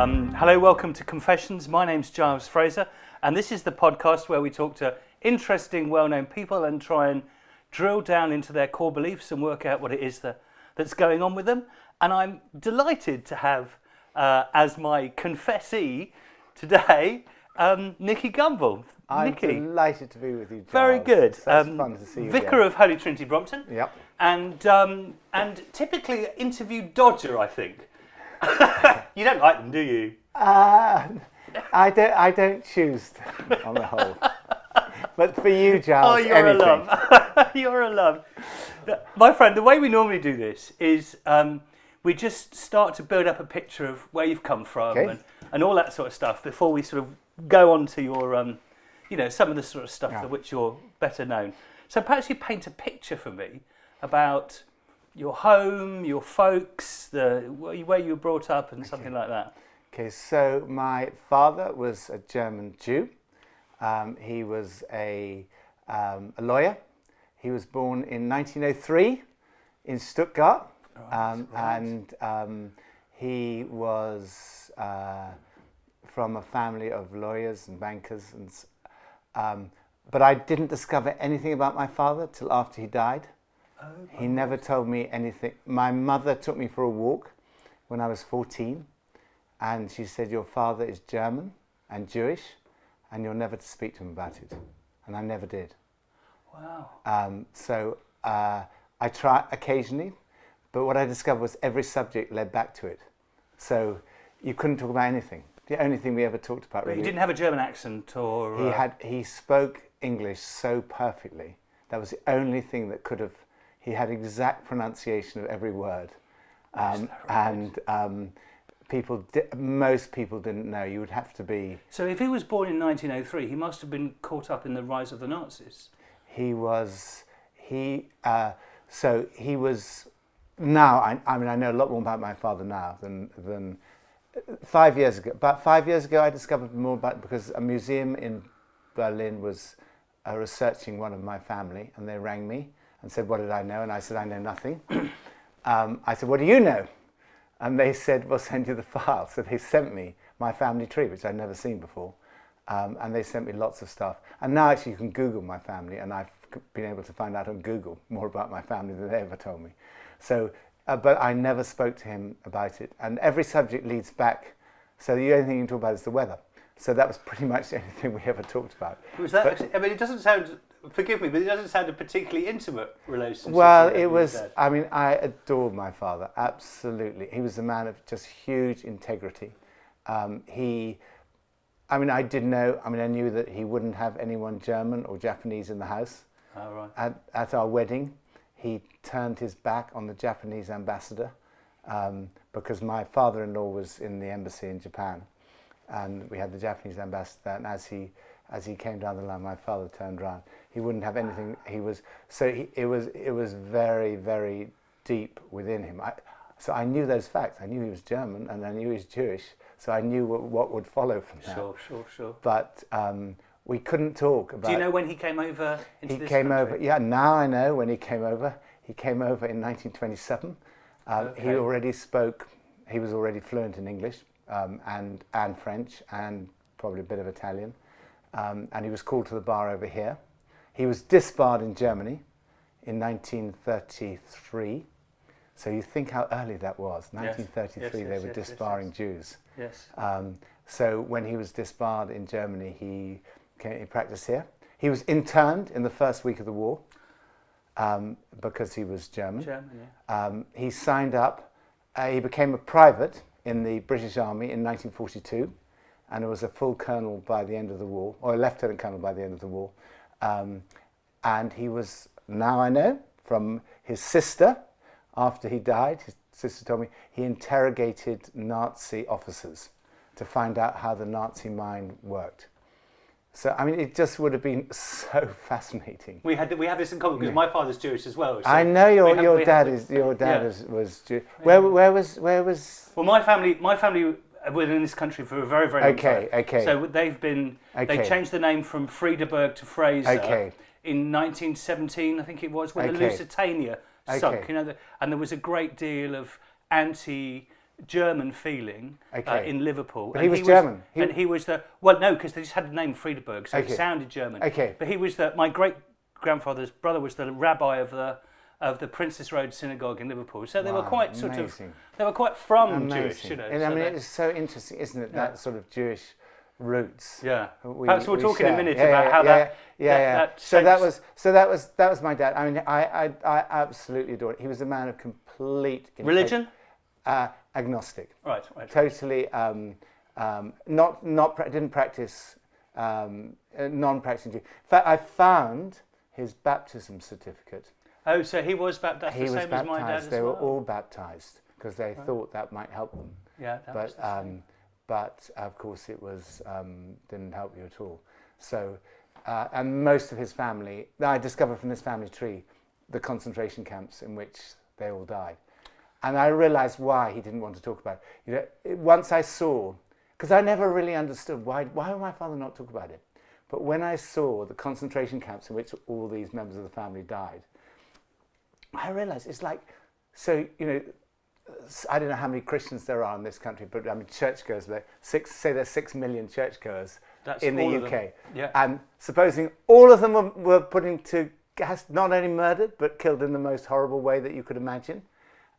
Hello, welcome to Confessions. My name's Giles Fraser, and this is the podcast where we talk to interesting, well-known people and try and drill down into their core beliefs and work out what it is that's going on with them. And I'm delighted to have, as my confessee today, Nicky Gumbel. I'm Nicky. Delighted to be with you, Giles. Very good. Such fun to see you Vicar again. of Holy Trinity Brompton. Yep. And typically interview dodger, I think. You don't like them, do you? I don't choose on the whole. But for you, Giles, Oh, you're anything. a love. You're a love. My friend, the way we normally do this is we just start to build up a picture of where you've come from and all that sort of stuff before we sort of go on to your, some of the sort of stuff for which you're better known. So perhaps you paint a picture for me about your home, your folks, where you were brought up and something like that. Okay, so my father was a German Jew. He was a lawyer. He was born in 1903 in Stuttgart. And he was from a family of lawyers and bankers. But I didn't discover anything about my father till after he died. He never told me anything. My mother took me for a walk when I was 14, and she said, "Your father is German and Jewish, and you're never to speak to him about it." And I never did. Wow. So I try occasionally, but what I discovered was every subject led back to it. So you couldn't talk about anything. The only thing we ever talked about. But really, you didn't have a German accent, or he spoke English so perfectly. That was the only thing that could have. He had exact pronunciation of every word, most people didn't know. You would have to be. So if he was born in 1903, he must have been caught up in the rise of the Nazis. He was. So he was. Now I know a lot more about my father now than 5 years ago. About 5 years ago, I discovered more about because a museum in Berlin was researching one of my family, and they rang me and said, "What did I know?" And I said, "I know nothing." I said, "What do you know?" And they said, "We'll send you the file." So they sent me my family tree, which I'd never seen before. And they sent me lots of stuff. And now actually you can Google my family, and I've been able to find out on Google more about my family than they ever told me. So, but I never spoke to him about it. And every subject leads back. So the only thing you can talk about is the weather. So that was pretty much the only thing we ever talked about. Was that? It doesn't sound. Forgive me, but it doesn't sound a particularly intimate relationship. Well, it was. I adored my father. Absolutely, he was a man of just huge integrity. I did know. I knew that he wouldn't have anyone German or Japanese in the house. Oh, right. At our wedding, he turned his back on the Japanese ambassador because my father-in-law was in the embassy in Japan, and we had the Japanese ambassador. And as he came down the line, my father turned around. He wouldn't have anything. It was very, very deep within him. So I knew those facts. I knew he was German, and I knew he was Jewish. So I knew what would follow from that. Sure. But we couldn't talk about. Do you know when he came over into this came country? over. Yeah, now I know when he came over. He came over in 1927. He already spoke. He was already fluent in English and French and probably a bit of Italian. And he was called to the bar over here. He was disbarred in Germany in 1933. So you think how early that was. 1933, they were disbarring Jews. Yes. So when he was disbarred in Germany, he practiced here. He was interned in the first week of the war because he was German. He signed up. He became a private in the British Army in 1942. And was a full colonel by the end of the war, or a lieutenant colonel by the end of the war. And he was, now I know, from his sister, after he died, his sister told me, he interrogated Nazi officers to find out how the Nazi mind worked. So, it just would have been so fascinating. We have this in common because my father's Jewish as well. So I know your dad was Jewish. Where was? Well, my family were in this country for a very, very long time. Okay. So they changed the name from Friedeberg to Fraser in 1917, I think it was, when the Lusitania sunk. And there was a great deal of anti German feeling in Liverpool. But he was German. He was the... Well, no, because they just had the name Friedeberg, so it sounded German. Okay. But he was my great-grandfather's brother was the rabbi of the Princess Road Synagogue in Liverpool. So they were quite they were quite from Jewish, you know. And I mean, it's so interesting, isn't it, that sort of Jewish roots. Yeah. Perhaps we'll talk in a minute about how that so that was my dad. I mean, I absolutely adored it. He was a man of complete religion, agnostic. Right. Totally didn't practice non-practicing Jew. In fact, I found his baptism certificate. Oh, so he was baptized. He was baptized. As my dad as they well. were all baptized because they thought that might help them. Yeah, but of course it was didn't help you at all. So, and most of his family, I discovered from this family tree, the concentration camps in which they all died, and I realised why he didn't want to talk about it. You know, once I saw, because I never really understood why would my father not talk about it. But when I saw the concentration camps in which all these members of the family died, I realised it's like, so, you know, I don't know how many Christians there are in this country, but I mean, churchgoers, there's 6 million churchgoers in the UK. Yeah. And supposing all of them were put into gas, not only murdered, but killed in the most horrible way that you could imagine,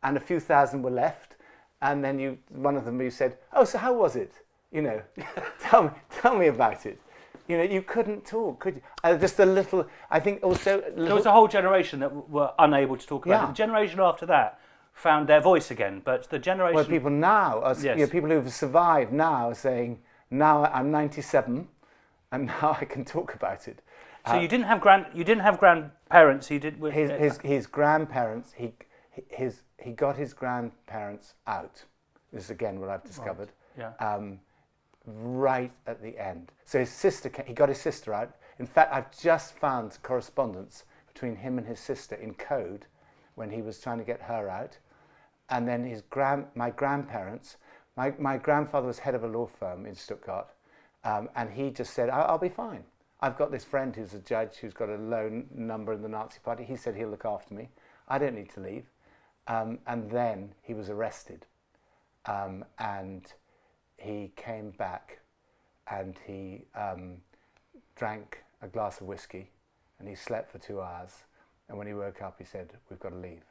and a few thousand were left, and then one of them you said, oh, so how was it? You know, tell me about it. You know, you couldn't talk, could you? Just a little, I think also... There was a whole generation that were unable to talk about it. The generation after that found their voice again, but the generation... Well, people now, you know, people who've survived now are saying, now I'm 97, and now I can talk about it. So you didn't have grandparents. You did his grandparents. He got his grandparents out. This is again what I've discovered. Right. Yeah. Right at the end. So he got his sister out. In fact, I've just found correspondence between him and his sister in code when he was trying to get her out. And then my grandparents, my grandfather was head of a law firm in Stuttgart, and he just said, I'll be fine. I've got this friend who's a judge who's got a low number in the Nazi Party. He said he'll look after me. I don't need to leave. And then he was arrested. And he came back and he drank a glass of whiskey and he slept for 2 hours. And when he woke up, he said, we've got to leave.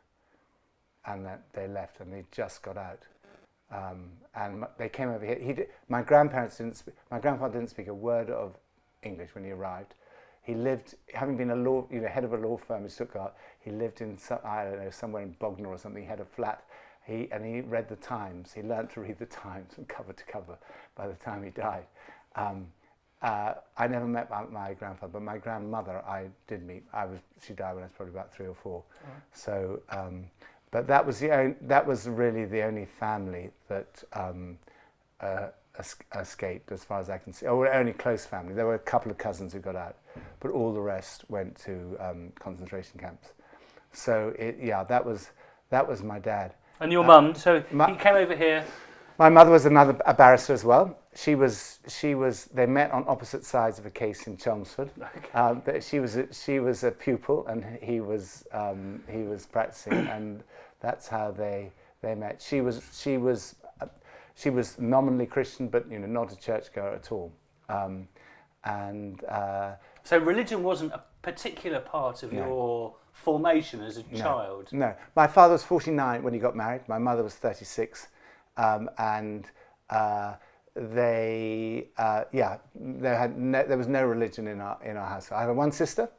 And that they left and they just got out. And they came over here. My grandfather didn't speak a word of English when he arrived. He lived, having been head of a law firm in Stuttgart, he lived in, somewhere in Bognor or something. He had a flat. He read the Times. He learned to read the Times from cover to cover by the time he died. I never met my grandfather, but my grandmother I did meet. She died when I was probably about 3 or 4. Right. So, but that was really the only family that escaped, as far as I can see. Or only close family. There were a couple of cousins who got out, but all the rest went to concentration camps. So that was my dad. And your mum, so he came over here. My mother was a barrister as well. She was. They met on opposite sides of a case in Chelmsford. Okay. She was a pupil, and he was practicing, and that's how they met. She was nominally Christian, but not a churchgoer at all. So religion wasn't a particular part of your formation as a child? No. My father was 49 when he got married. My mother was 36. And there was no religion in our house. I have one sister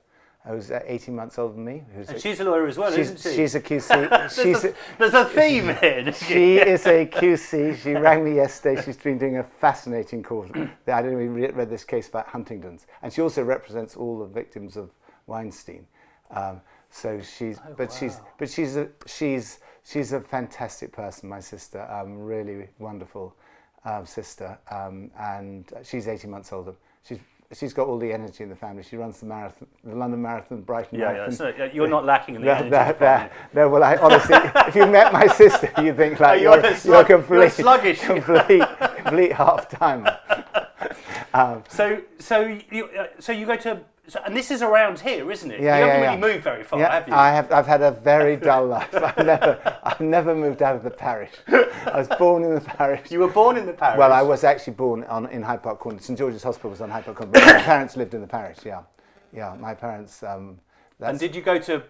who's 18 months older than me. And she's a lawyer as well, isn't she? She's a QC. There's a theme here. She is a QC. She rang me yesterday. She's been doing a fascinating course. I don't know if you read this case about Huntington's. And she also represents all the victims of Weinstein. So she's a fantastic person, my sister, really wonderful sister, and she's 18 months older. She's got all the energy in the family. She runs the London Marathon, Brighton Marathon. So you're not lacking in the energy. No, well, honestly, if you met my sister, you think like you're sluggish, complete half timer. So you go to So, and this is around here, isn't it? Yeah, you haven't really moved very far, have you? I've had a very dull life. I've never moved out of the parish. I was born in the parish. You were born in the parish? Well, I was actually born in Hyde Park Corner. St George's Hospital was on Hyde Park Corner, but my parents lived in the parish. Yeah, my parents. And did you go to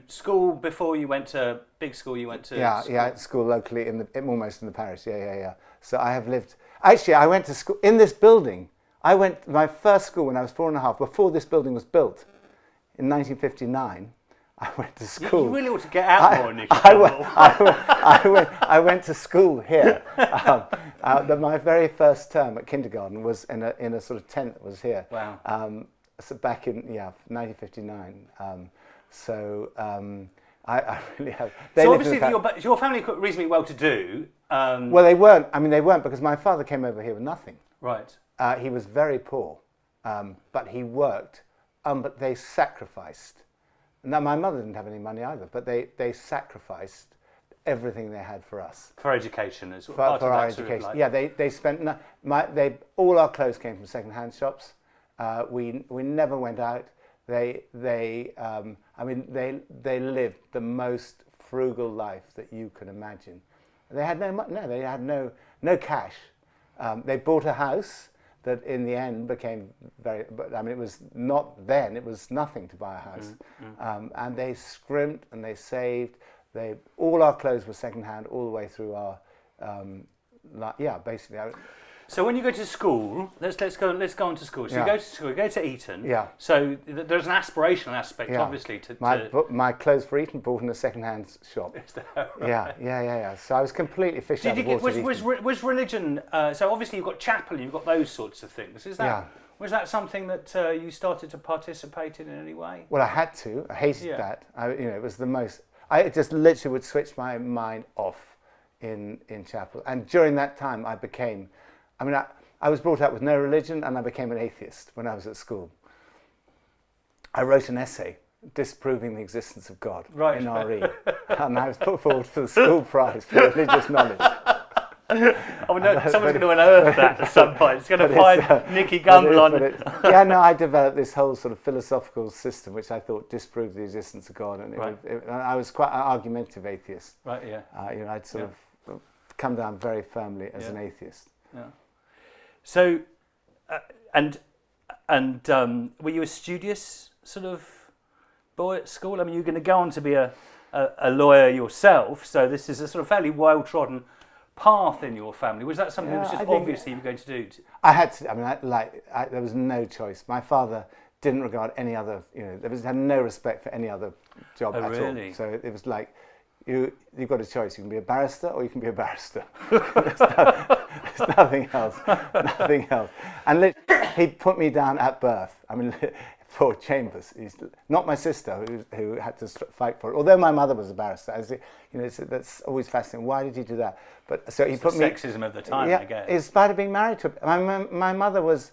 school before you went to big school? You went to at school locally almost in the parish. Yeah. So I have lived. Actually, I went to school in this building. I went my first school when I was 4.5. Before this building was built, in 1959, I went to school. You really ought to get out more, Nicky. I went to school here. My very first term at kindergarten was in a sort of tent that was here. Wow. So back in 1959. I really have. So obviously your family were reasonably well to do. Well, they weren't. I mean, they weren't because my father came over here with nothing. Right. He was very poor, but he worked. But they sacrificed. Now, my mother didn't have any money either, but they sacrificed everything they had for us. For education as well. For our education. Yeah, they spent. All our clothes came from second-hand shops. We never went out. They lived the most frugal life that you can imagine. They had they had no cash. They bought a house that in the end became but I mean it was not then, it was nothing to buy a house. And they scrimped and they saved. All our clothes were second hand all the way through our basically. So when you go to school, let's go on to school. So you go to school, you go to Eton. Yeah. So there's an aspirational aspect, obviously. My clothes for Eton bought in a second-hand shop. Is that right? Yeah. So I was completely fished out of water. Was religion? So obviously you've got chapel, you've got those sorts of things. Was that something that you started to participate in any way? Well, I had to. I hated that. It was the most. I just literally would switch my mind off in chapel, and during that time I became. I was brought up with no religion and I became an atheist when I was at school. I wrote an essay disproving the existence of God in RE, and I was put forward for the school prize for religious knowledge. Someone's going to unearth that at some point. It's going to find Nicky Gumbel on. I developed this whole sort of philosophical system which I thought disproved the existence of God, and I was quite an argumentative atheist. Right, yeah. I'd sort of come down very firmly as an atheist. Yeah. So, were you a studious sort of boy at school? I mean, you're going to go on to be a lawyer yourself, so this is a sort of fairly well-trodden path in your family. Was that something that was just obviously you were going to do? I had to. There was no choice. My father didn't regard any other. Had no respect for any other job at all. So it was like. You've got a choice. You can be a barrister or you can be a barrister. There's nothing else. Nothing else. And he put me down at birth. For Chambers. He's not my sister who had to fight for it. Although my mother was a barrister. That's always fascinating. Why did he do that? But so he put me. Sexism of the time, I guess. In spite of being married to. My mother was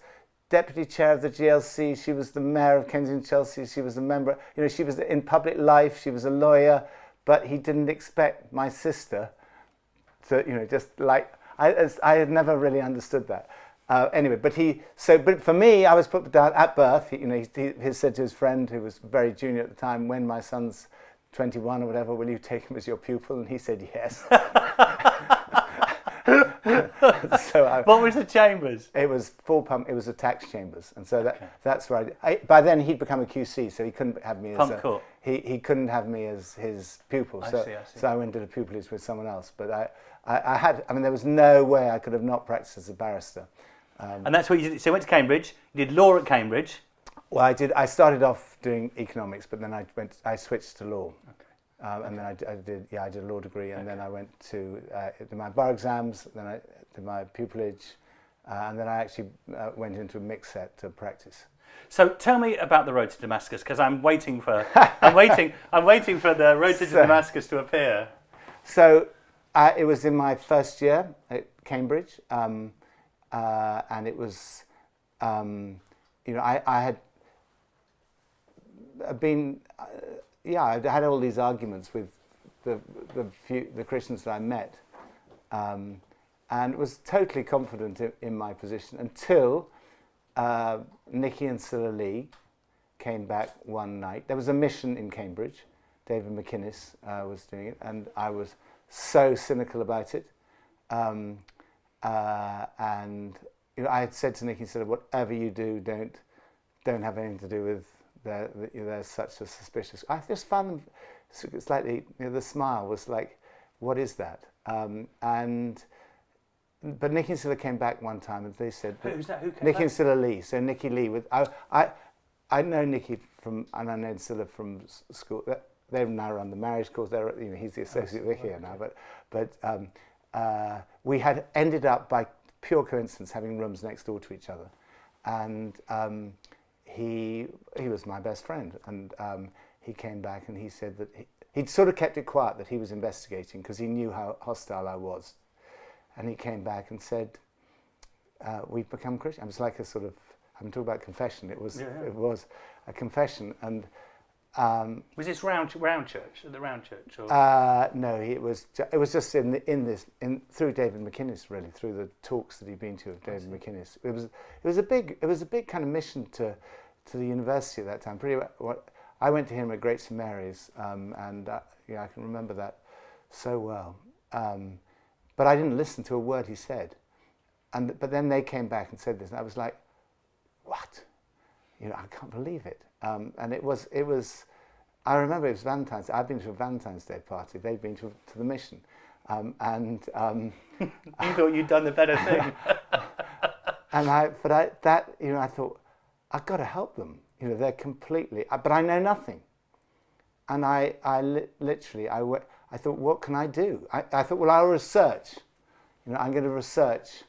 deputy chair of the GLC. She was the mayor of Kensington Chelsea. She was a member. She was in public life. She was a lawyer. But he didn't expect my sister to, just like, I had never really understood that. Anyway, but for me, I was put down at birth. He said to his friend, who was very junior at the time, when my son's 21 or whatever, will you take him as your pupil? And he said yes. What was the Chambers? It was full pump. It was a tax chambers, and so that's where by then he'd become a QC, so he couldn't have me as he couldn't have me as his pupil. I see. So I went to the pupillage with someone else. But I had. There was no way I could have not practiced as a barrister. And that's what you did. So you went to Cambridge. You did law at Cambridge. Well, I did. I started off doing economics, but then I switched to law. And then I did a law degree, and then I went to did my bar exams, then I did my pupillage, and then I actually went into a mixed set to practice. So tell me about the road to Damascus, because I'm waiting for the road to Damascus to appear. So it was in my first year at Cambridge, and it was, I had been. I had all these arguments with the Christians that I met, and was totally confident in my position until Nicky and Cilla Lee came back one night. There was a mission in Cambridge. David McInnes was doing it, and I was so cynical about it. And I had said to Nicky, sort of, whatever you do, don't have anything to do with there's such a suspicious. I just found them slightly. The smile was like, what is that? But Nicky and Cilla came back one time, and they said, who's that? Who came Nicky back? and Cilla Lee. So Nicky Lee I know Nicky from, and I know Cilla from school. They've now run the marriage course. He's the associate vicar now. But we had ended up by pure coincidence having rooms next door to each other, and he was my best friend. And he came back and he said that he'd sort of kept it quiet that he was investigating because he knew how hostile I was. And he came back and said, "We've become Christian." It was like a sort of. I'm talking about confession. It was a confession, and was this round church at the round church? Or? No, it was just through David McInnes, really, through the talks that he'd been to of David McInnes. It was a big kind of mission to the university at that time. I went to him at Great St Mary's, and I can remember that so well. But I didn't listen to a word he said, but then they came back and said this, and I was like, what? I can't believe it. And it was. I remember it was Valentine's Day. I'd been to a Valentine's Day party. They'd been to the mission, you thought you'd done the better thing. I thought I've got to help them. They're completely. But I know nothing. And I thought, what can I do? I thought, well, I'll research. I'm going to research.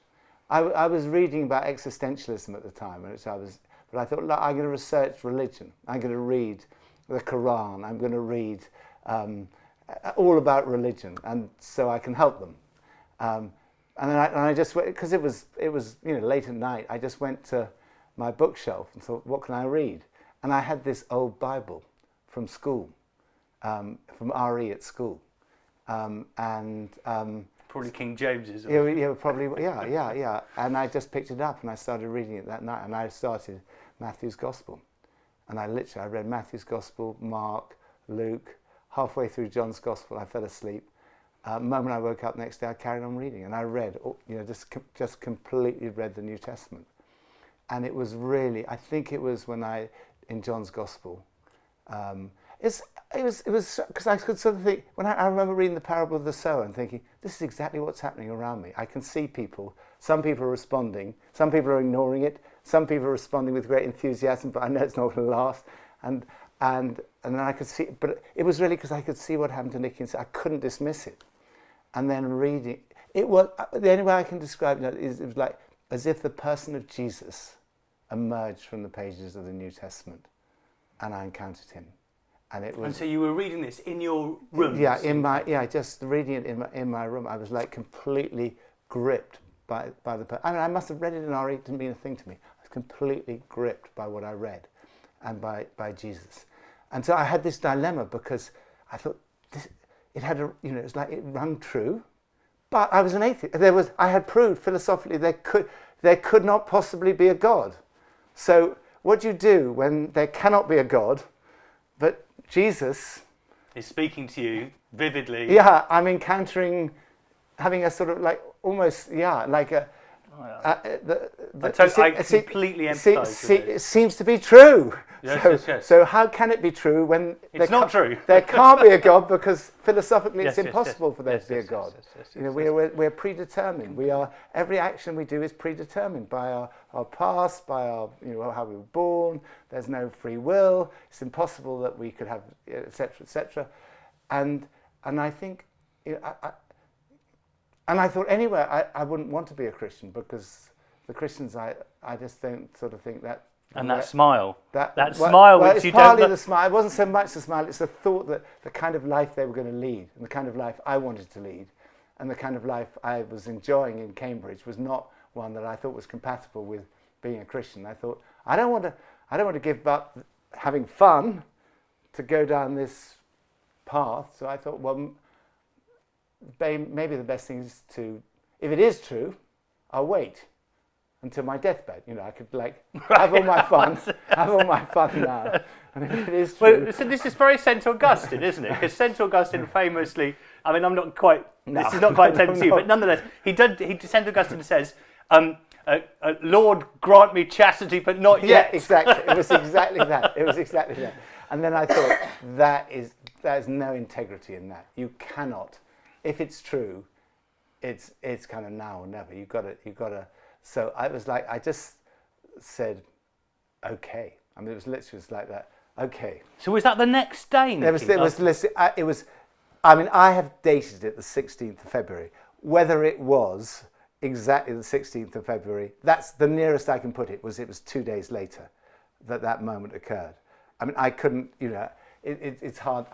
I was reading about existentialism at the time, but I thought, look, I'm going to research religion. I'm going to read the Quran. I'm going to read all about religion, and so I can help them. And I just went, because it was late at night. I just went to my bookshelf and thought, what can I read? And I had this old Bible from school, from RE at school, Probably King James's. Probably. And I just picked it up and I started reading it that night. And I started Matthew's Gospel, and I read Matthew's Gospel, Mark, Luke. Halfway through John's Gospel, I fell asleep. The moment I woke up next day, I carried on reading, and I read, just completely read the New Testament. And it was really, I think it was in John's Gospel. It was because I could sort of think, I remember reading the parable of the sower and thinking, this is exactly what's happening around me. I can see people. Some people are responding. Some people are ignoring it. Some people are responding with great enthusiasm, but I know it's not going to last. And then I could see, but it was really because I could see what happened to Nicky, and so I couldn't dismiss it. And then reading, it was, the only way I can describe it is it was like as if the person of Jesus emerged from the pages of the New Testament, and I encountered him. And it was. And so you were reading this in your room. Just reading it in my room. I was like completely gripped by the. I must have read it in RE. It didn't mean a thing to me. I was completely gripped by what I read, and by Jesus. And so I had this dilemma because I thought it was like it rang true, but I was an atheist. I had proved philosophically there could not possibly be a God. So what do you do when there cannot be a God, but Jesus is speaking to you vividly? Yeah, I'm having a sort of like almost like a. I completely empathise with it seems to be true. Yes. So how can it be true when it's not true? There can't be a God because philosophically it's impossiple for there to be a God. We're predetermined. Every action we do is predetermined by our past, by our how we were born. There's no free will. It's impossible that we could have etc. etc. And I think and I thought anyway I wouldn't want to be a Christian because the Christians I just don't sort of think that. And that smile. That smile well, which it's you partly don't. The smile. It wasn't so much the smile. It's the thought that the kind of life they were going to lead and the kind of life I wanted to lead and the kind of life I was enjoying in Cambridge was not one that I thought was compatible with being a Christian. I thought I don't want to give up having fun to go down this path. So I thought, well, maybe the best thing is to, if it is true, I'll wait. until my deathbed. I could have all my fun now. And if it is true. Well, so this is very St. Augustine, isn't it? Because St. Augustine famously, I mean, I'm not quite, this is not quite tempting to you, but nonetheless, St. Augustine says, Lord, grant me chastity, but not yet. Yeah, exactly. It was exactly that. And then I thought, that is no integrity in that. You cannot, if it's true, it's kind of now or never. You've got to. So I was like, I just said, okay. I mean, it was literally just like that. Okay. So was that the next day, Nicky? It was. I mean, I have dated it the 16th of February. Whether it was exactly the 16th of February, that's the nearest I can put it. It was 2 days later that moment occurred. I mean, I couldn't. It's hard.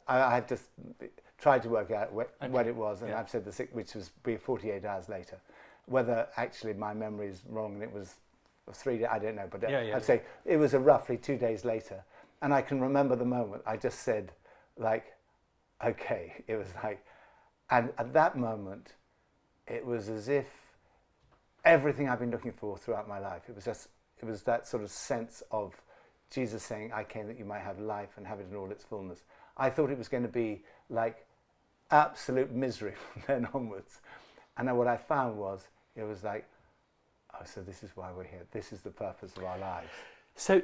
I've just tried to work out when it was, and I've said which was 48 hours later. Whether actually my memory is wrong and it was 3 days, I don't know. But I'd say it was roughly 2 days later, and I can remember the moment. I just said, okay. It was and at that moment, it was as if everything I've been looking for throughout my life. It was that sort of sense of Jesus saying, "I came that you might have life and have it in all its fullness." I thought it was going to be absolute misery from then onwards. And what I found was, it was so this is why we're here. This is the purpose of our lives. So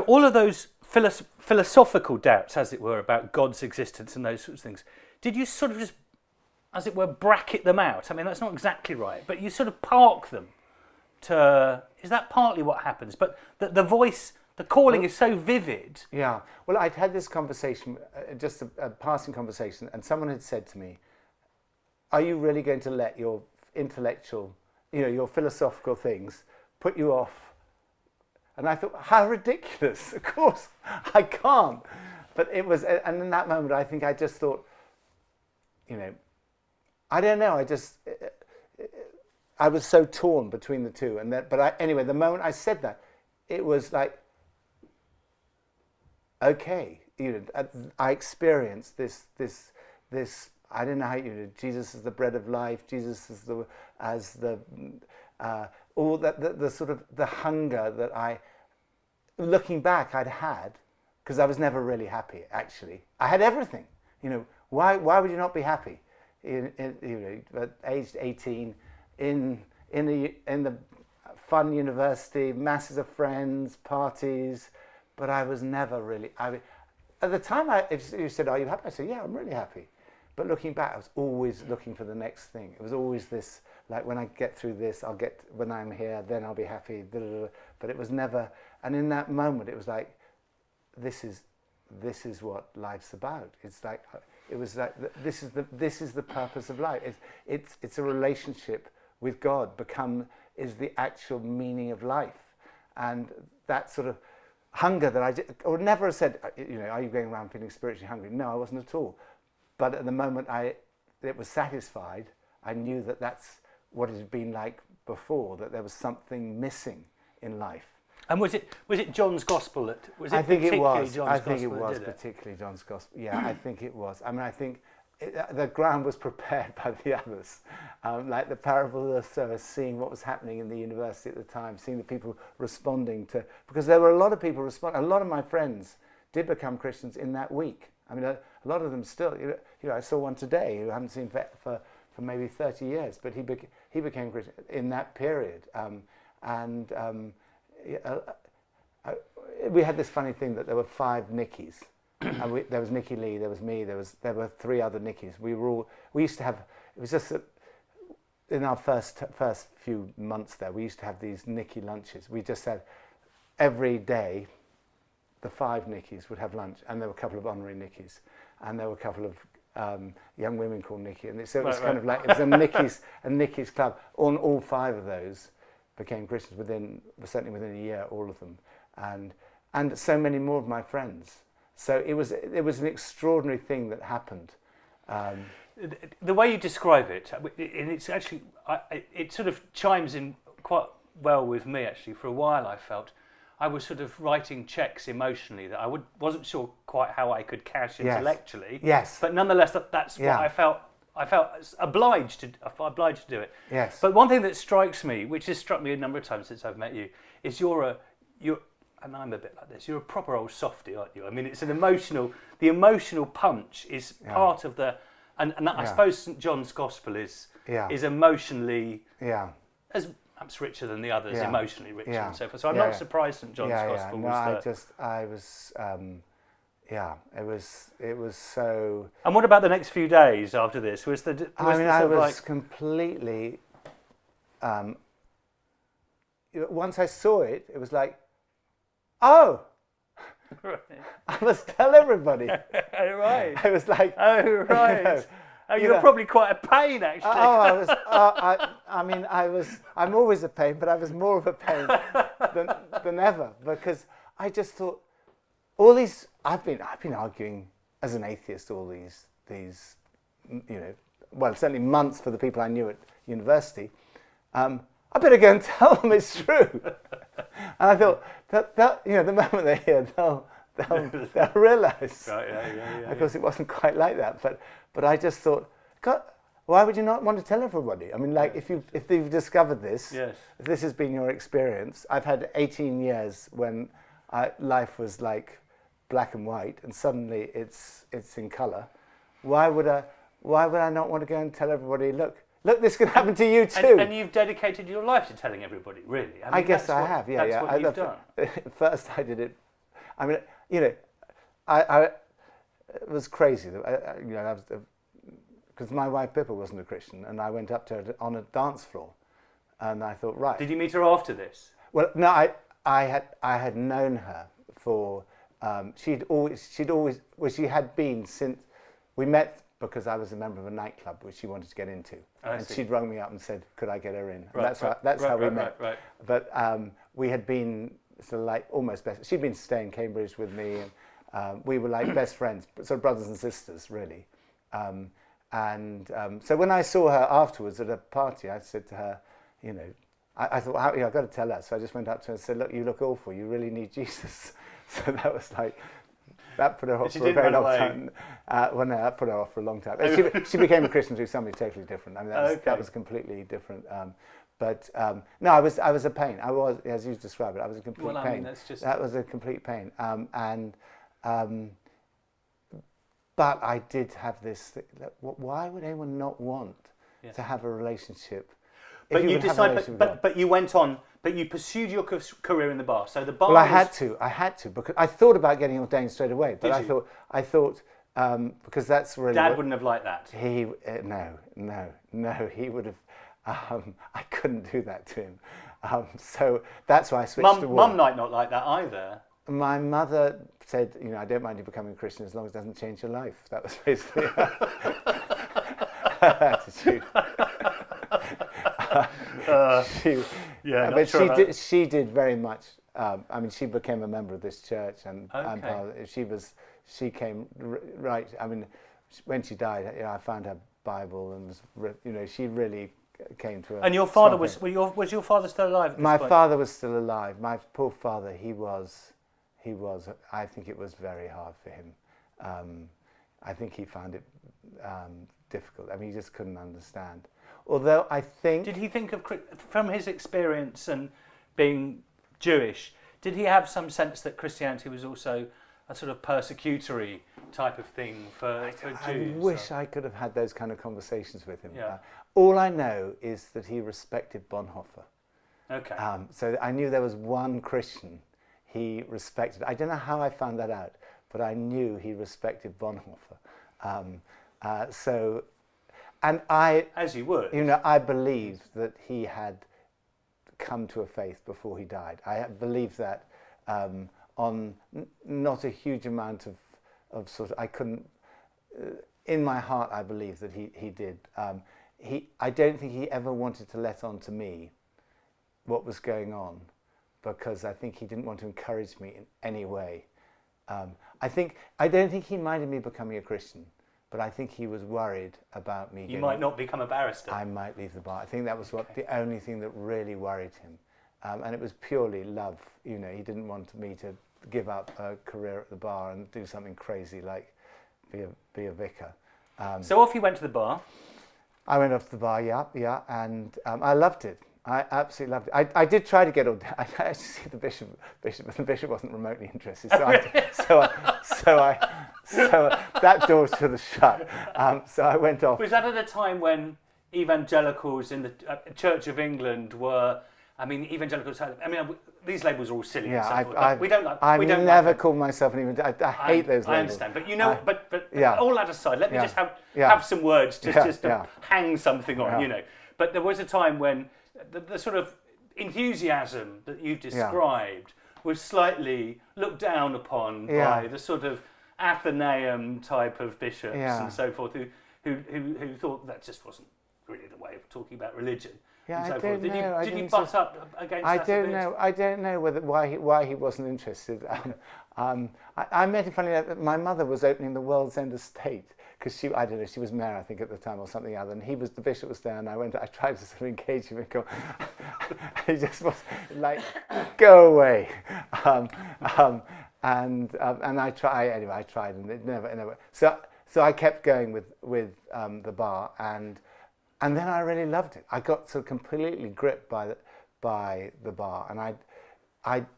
all of those philosophical doubts, as it were, about God's existence and those sorts of things, did you sort of just, as it were, bracket them out? I mean, that's not exactly right, but you sort of park them is that partly what happens? But the voice, the calling is so vivid. Yeah. Well, I'd had this conversation, just a passing conversation, and someone had said to me, are you really going to let your intellectual, your philosophical things put you off? And I thought, how ridiculous. Of course, I can't. But it was, and in that moment, I think I just thought, I don't know, I was so torn between the two. Anyway, the moment I said that, it was okay, I experienced this, I don't know how Jesus is the bread of life, Jesus is all that, the sort of the hunger that looking back, I'd had, because I was never really happy, actually. I had everything, why would you not be happy? At aged 18, in the fun university, masses of friends, parties, but I was never really, at the time, if you said, are you happy? I said, yeah, I'm really happy. But looking back, I was always looking for the next thing. It was always this, when I get through this, when I'm here, then I'll be happy. But it was never, and in that moment, it was this is what life's about. This is the purpose of life. It's a relationship with God is the actual meaning of life. And that sort of hunger that I or never have said, are you going around feeling spiritually hungry? No, I wasn't at all. But at the moment it was satisfied, I knew that that's what it had been like before, that there was something missing in life. And was it John's Gospel? I think it was. I think it was particularly John's Gospel. Yeah, I think it was. I mean, I think the ground was prepared by the others. Like the parable of the sower, seeing what was happening in the university at the time, seeing the people responding to, because there were a lot of people responding. A lot of my friends did become Christians in that week. I mean, a lot of them still. I saw one today who I haven't seen for maybe 30 years, but he became Christian in that period. We had this funny thing that there were 5 Nickies. And there was Nicky Lee, there was me, there were 3 other Nickies. We used to have, it was just that in our first few months there, we used to have these Nicky lunches. We just had every day, the 5 Nickies would have lunch, and there were a couple of honorary Nickies, and there were a couple of young women called Nicky, and so it was kind of like, it was a Nickies club. All 5 of those became Christians certainly within a year, all of them, and so many more of my friends. So it was an extraordinary thing that happened. The way you describe it, and it's actually, it sort of chimes in quite well with me actually. For a while I felt I was sort of writing checks emotionally that wasn't sure quite how I could cash intellectually. Yes. But nonetheless, that's what I felt I felt obliged to do it. Yes. But one thing that strikes me, which has struck me a number of times since I've met you, is you're and I'm a bit like this. You're a proper old softy, aren't you? I mean, it's the emotional punch is part of the, and I suppose St John's Gospel is emotionally as perhaps richer than the others, emotionally richer and so forth. So I'm not surprised St John's Gospel was it was so. And what about the next few days after this? I was completely. Once I saw it, it was like, oh, right. I must tell everybody. Right. I was like, oh right. You were probably quite a pain, actually. I'm always a pain, but I was more of a pain than ever, because I just thought, all these, I've been arguing as an atheist all these, certainly months for the people I knew at university. I better go and tell them it's true. And I thought that the moment they hear, they'll realise. Right, of course, it wasn't quite like that, but I just thought, God, why would you not want to tell everybody? I mean, like, if you've discovered this, if this has been your experience. I've had 18 years when life was like black and white, and suddenly it's in colour. Why would I not want to go and tell everybody? Look, this can happen to you too. And you've dedicated your life to telling everybody, really. I guess I have. Yeah, that's what you've done. At first, I did it. I mean, I it was crazy. Because my wife Pippa wasn't a Christian, and I went up to her on a dance floor, and I thought, right. Did you meet her after this? Well, no, I had known her for. She had been since we met, because I was a member of a nightclub which she wanted to get into, she'd rung me up and said, could I get her in? And that's how we met. Right. But we had been sort of like almost best. She'd been staying in Cambridge with me, and we were like best friends, sort of brothers and sisters, really. So when I saw her afterwards at a party, I said to her, I thought, I've got to tell her. So I just went up to her and said, look, you look awful. You really need Jesus. So that was like, that put her off for a very long time. That put her off for a long time. She became a Christian through somebody totally different. I mean, that was completely different. No, I was a pain. I was, as you described it, I was a complete pain. I mean, that was a complete pain. But I did have this thing, why would anyone not want to have a relationship? But you decided, but you went on, but you pursued your career in the bar. So the bar. Well, I had to, because I thought about getting ordained straight away. But I thought because that's really. Dad wouldn't have liked that. No, he would have. I couldn't do that to him. So that's why I switched to war. Mum might not like that either. My mother said, I don't mind you becoming a Christian as long as it doesn't change your life. That was basically her attitude. She did very much. I mean, she became a member of this church, and she came right. I mean, when she died, I found her Bible, and she really came to. And your father was your father still alive? At this point? Father was still alive. My poor father, he was. I think it was very hard for him. I think he found it difficult. I mean, he just couldn't understand. Although I think... Did he think of, from his experience and being Jewish, did he have some sense that Christianity was also a sort of persecutory type of thing for Jews? I wish I could have had those kind of conversations with him. Yeah. All I know is that he respected Bonhoeffer. Okay. So I knew there was one Christian he respected. I don't know how I found that out, but I knew he respected Bonhoeffer. And I, as you would, I believe that he had come to a faith before he died. I believe that on not a huge amount of sort of, I couldn't, in my heart, I believe that he did. I don't think he ever wanted to let on to me what was going on, because I think he didn't want to encourage me in any way. I don't think he minded me becoming a Christian. But I think he was worried about me. You might not become a barrister. I might leave the bar. I think that was the only thing that really worried him. And it was purely love. He didn't want me to give up a career at the bar and do something crazy like be a vicar. So off you went to the bar. I went off to the bar, yeah, and I loved it. I absolutely loved it. I did try to get ordained. I actually see the bishop, but the bishop wasn't remotely interested. So that door was shut. So I went off. Was that at a time when evangelicals in the Church of England were? I mean, evangelicals had. I mean, these labels are all silly. Yeah, we don't like. I've we don't never like called myself an evangelical. I hate those labels. I understand, but you know, but yeah. all that aside, let me just have some words to hang something on, you know. But there was a time when the sort of enthusiasm that you described was slightly looked down upon by the sort of Athenaeum type of bishops and so forth, who thought that just wasn't really the way of talking about religion. Yeah, and so I forth. don't know. Did you butt up against that? I don't know why he wasn't interested. I met him, funny enough, my mother was opening the World's End Estate because she was mayor, I think, at the time or something other, and the bishop was there, and I tried to sort of engage him and go, he just was like, go away. And I tried, and it never. So I kept going with the bar, and then I really loved it. I got sort of completely gripped by the bar, and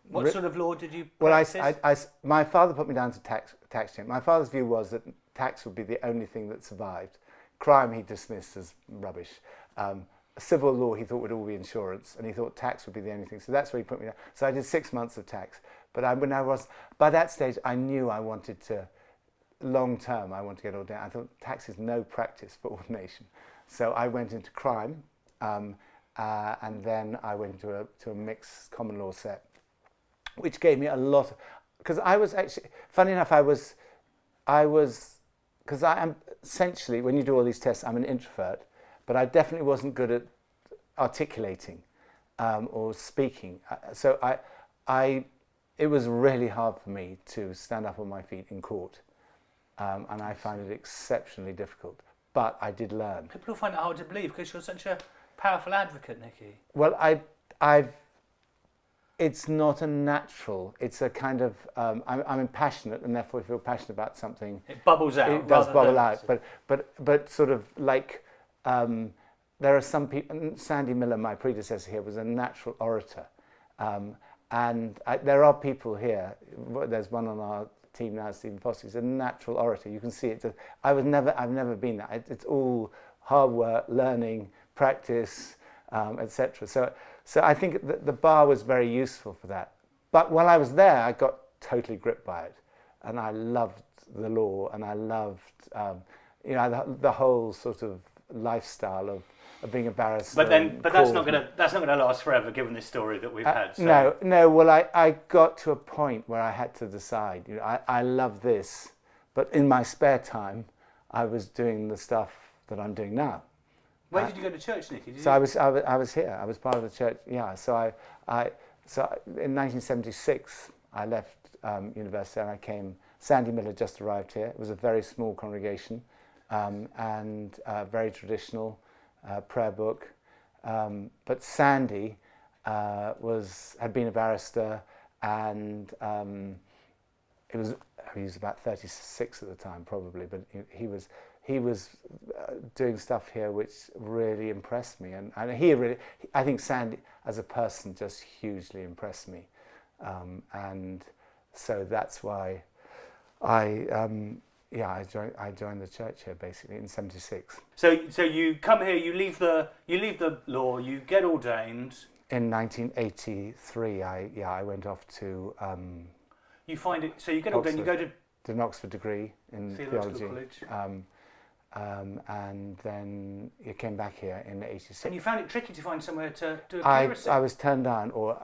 What sort of law did you practice? Well, my father put me down to tax change. My father's view was that tax would be the only thing that survived. Crime he dismissed as rubbish. Civil law he thought would all be insurance, and he thought tax would be the only thing. So that's where he put me down. So I did 6 months of tax. But by that stage, I knew I wanted to, long term, I wanted to get ordained. I thought tax is no practice for ordination. So I went into crime, and then I went to a mixed common law set, which gave me a lot. Because I was actually, funny enough, because I am essentially, when you do all these tests, I'm an introvert, but I definitely wasn't good at articulating or speaking. So it was really hard for me to stand up on my feet in court, and I find it exceptionally difficult. But I did learn. People find it hard to believe because you're such a powerful advocate, Nicky. Well, it's not a natural. It's a kind of. I'm passionate, and therefore, if you're passionate about something, it bubbles out. It does bubble out. But sort of like there are some people. Sandy Miller, my predecessor here, was a natural orator, and there are people here. There's one on our team now, Stephen Foster. He's a natural orator. You can see it. I've never been that. It's all hard work, learning, practice, etc. So I think the bar was very useful for that. But while I was there, I got totally gripped by it, and I loved the law, and I loved the whole sort of lifestyle of being a barrister. But that's not gonna last forever, given this story that we've had. So. No. Well, I got to a point where I had to decide. I love this, but in my spare time, I was doing the stuff that I'm doing now. Where did you go to church, Nicky? I was here. I was part of the church. Yeah. So in 1976 I left university and I came. Sandy Miller just arrived here. It was a very small congregation, and very traditional prayer book. But Sandy had been a barrister, and he was about 36 at the time, probably. But he was doing stuff here which really impressed me, and I think Sandy as a person just hugely impressed me, and so that's why I joined the church here basically in '76. So you come here, you leave the law, you get ordained. In 1983, I went off to. You find it. So you get Oxford, ordained. You go to did an Oxford degree in theology. College. And then you came back here in '86. And you found it tricky to find somewhere to do a curacy? I was turned down, or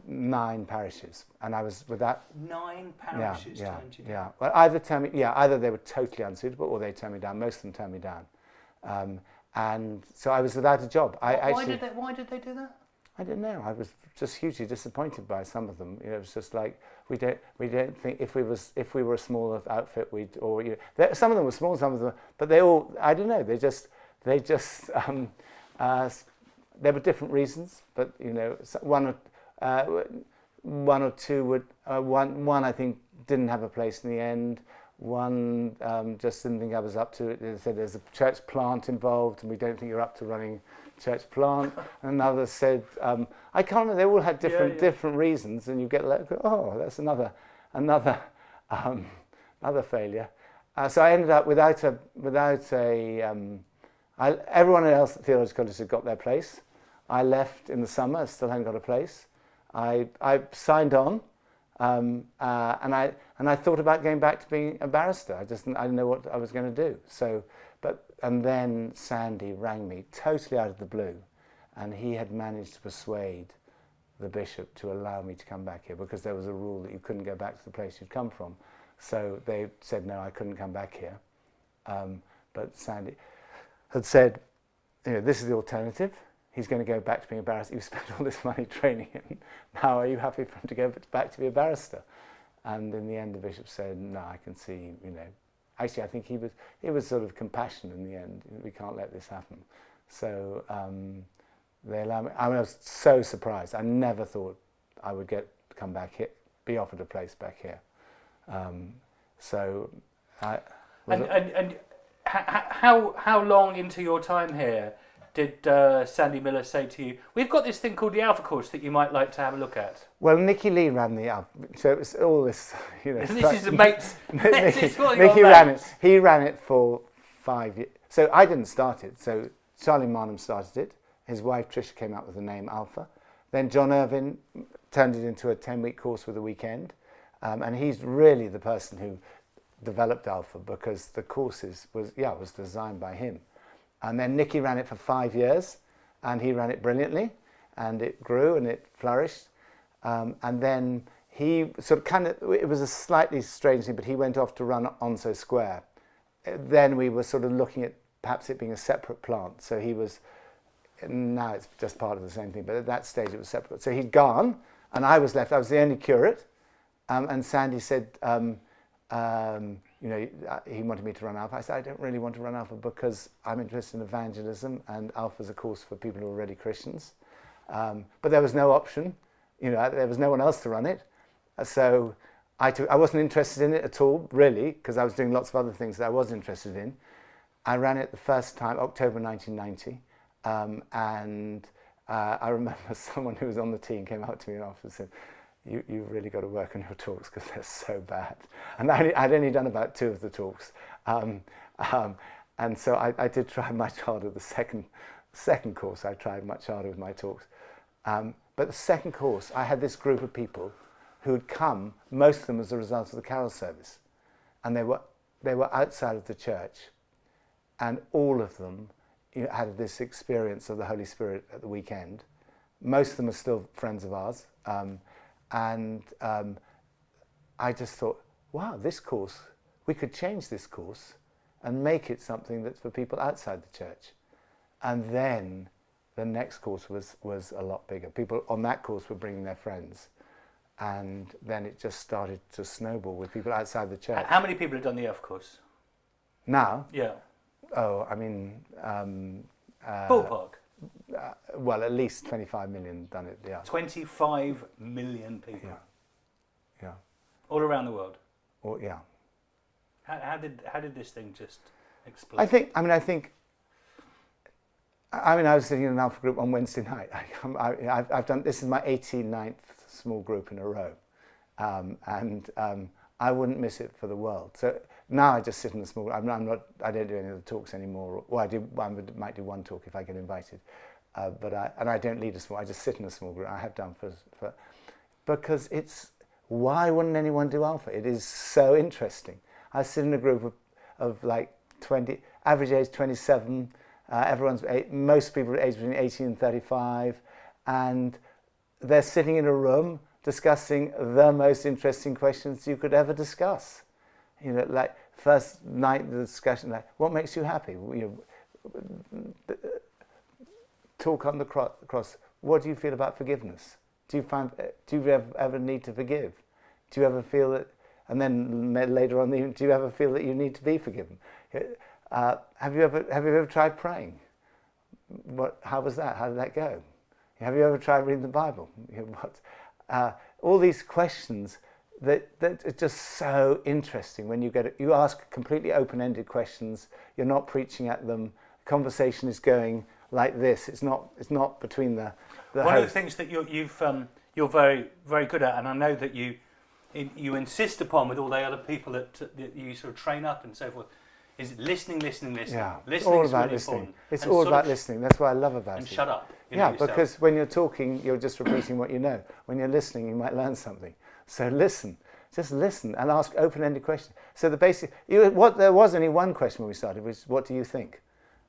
9 parishes, and I was with that. 9 parishes turned you down? Yeah. Well, either they were totally unsuitable, or they turned me down. Most of them turned me down, and so I was without a job. Why did they do that? I don't know. I was just hugely disappointed by some of them. It was just like we don't think if we were a smaller outfit some of them were small, some of them, but they all, I don't know. They just there were different reasons, but one or two would one I think didn't have a place in the end. One just didn't think I was up to it. They said there's a church plant involved and we don't think you're up to running church plant. Another said, I can't remember, they all had different reasons, and you get like, oh, that's another failure. So I ended up everyone else at Theological College had got their place. I left in the summer, still hadn't got a place. I signed on, and I thought about going back to being a barrister. I didn't know what I was going to do. And then Sandy rang me totally out of the blue, and he had managed to persuade the bishop to allow me to come back here, because there was a rule that you couldn't go back to the place you'd come from. So they said no, I couldn't come back here. But Sandy had said, this is the alternative. He's going to go back to being a barrister. You spent all this money training him. Now are you happy for him to go back to be a barrister? And in the end, the bishop said, no, I can see, Actually, I think he was sort of compassionate in the end. We can't let this happen. So they allowed me. I was so surprised. I never thought I would come back here, be offered a place back here. And how long into your time here did Sandy Miller say to you, we've got this thing called the Alpha Course that you might like to have a look at? Well, Nicky Lee ran the Alpha, so it was all this, This is a mate's. Nicky ran it. He ran it for 5 years. So I didn't start it. So Charlie Marnham started it. His wife Tricia came out with the name Alpha. Then John Irvin turned it into a 10-week course with a weekend. And he's really the person who developed Alpha, because the courses was designed by him. And then Nicky ran it for 5 years, and he ran it brilliantly, and it grew and it flourished. And then he it was a slightly strange thing, but he went off to run Onslow Square. Then we were sort of looking at perhaps it being a separate plant. So now it's just part of the same thing, but at that stage it was separate. So he'd gone, and I was left. I was the only curate. And Sandy said, he wanted me to run Alpha. I said, I don't really want to run Alpha because I'm interested in evangelism, and Alpha's a course for people who are already Christians. But there was no option. There was no one else to run it. So I wasn't interested in it at all, really, because I was doing lots of other things that I was interested in. I ran it the first time, October 1990, and I remember someone who was on the team came up to me after and said, You've really got to work on your talks because they're so bad. And I'd only done about 2 of the talks. And so I did try much harder. The second course, I tried much harder with my talks. But the second course, I had this group of people who had come, most of them as a result of the carol service. And they were outside of the church. And all of them had this experience of the Holy Spirit at the weekend. Most of them are still friends of ours. And I just thought, wow, this course, we could change this course and make it something that's for people outside the church. And then the next course was a lot bigger. People on that course were bringing their friends. And then it just started to snowball with people outside the church. How many people have done the Alpha Course? Now? Yeah. Oh, I mean... ballpark? Well, at least 25 million done it, yeah. 25 million people? Yeah. All around the world? Yeah. How did this thing just explode? I was sitting in an Alpha group on Wednesday night. I've done, this is my 89th small group in a row. And I wouldn't miss it for the world. So now I just sit in a small. I don't do any of the talks anymore. Well, I might do one talk if I get invited, but I don't lead a small. I just sit in a small group. I have done for because it's, why wouldn't anyone do Alpha? It is so interesting. I sit in a group of like 20, average age 27. Most people are aged between 18 and 35, and they're sitting in a room discussing the most interesting questions you could ever discuss. Like first night the discussion, like, what makes you happy? Talk on the cross. What do you feel about forgiveness? Do you ever need to forgive? Do you ever feel that? And then later on, do you ever feel that you need to be forgiven? Have you ever tried praying? How was that? How did that go? Have you ever tried reading the Bible? All these questions that it's just so interesting when you ask completely open-ended questions. You're not preaching at them. Conversation is going like this. It's not between the One host. of the things that you're very, very good at, and I know that you insist upon with all the other people that you sort of train up and so forth, is listening. Yeah, Listening it's all is about really listening. important. It's And all sort about of listening. That's what I love about and it. shut up. Yeah, yourself. because when you're talking, you're just repeating what you know. When you're listening, you might learn something. So listen, just listen and ask open-ended questions. So there was only one question when we started, which is, what do you think?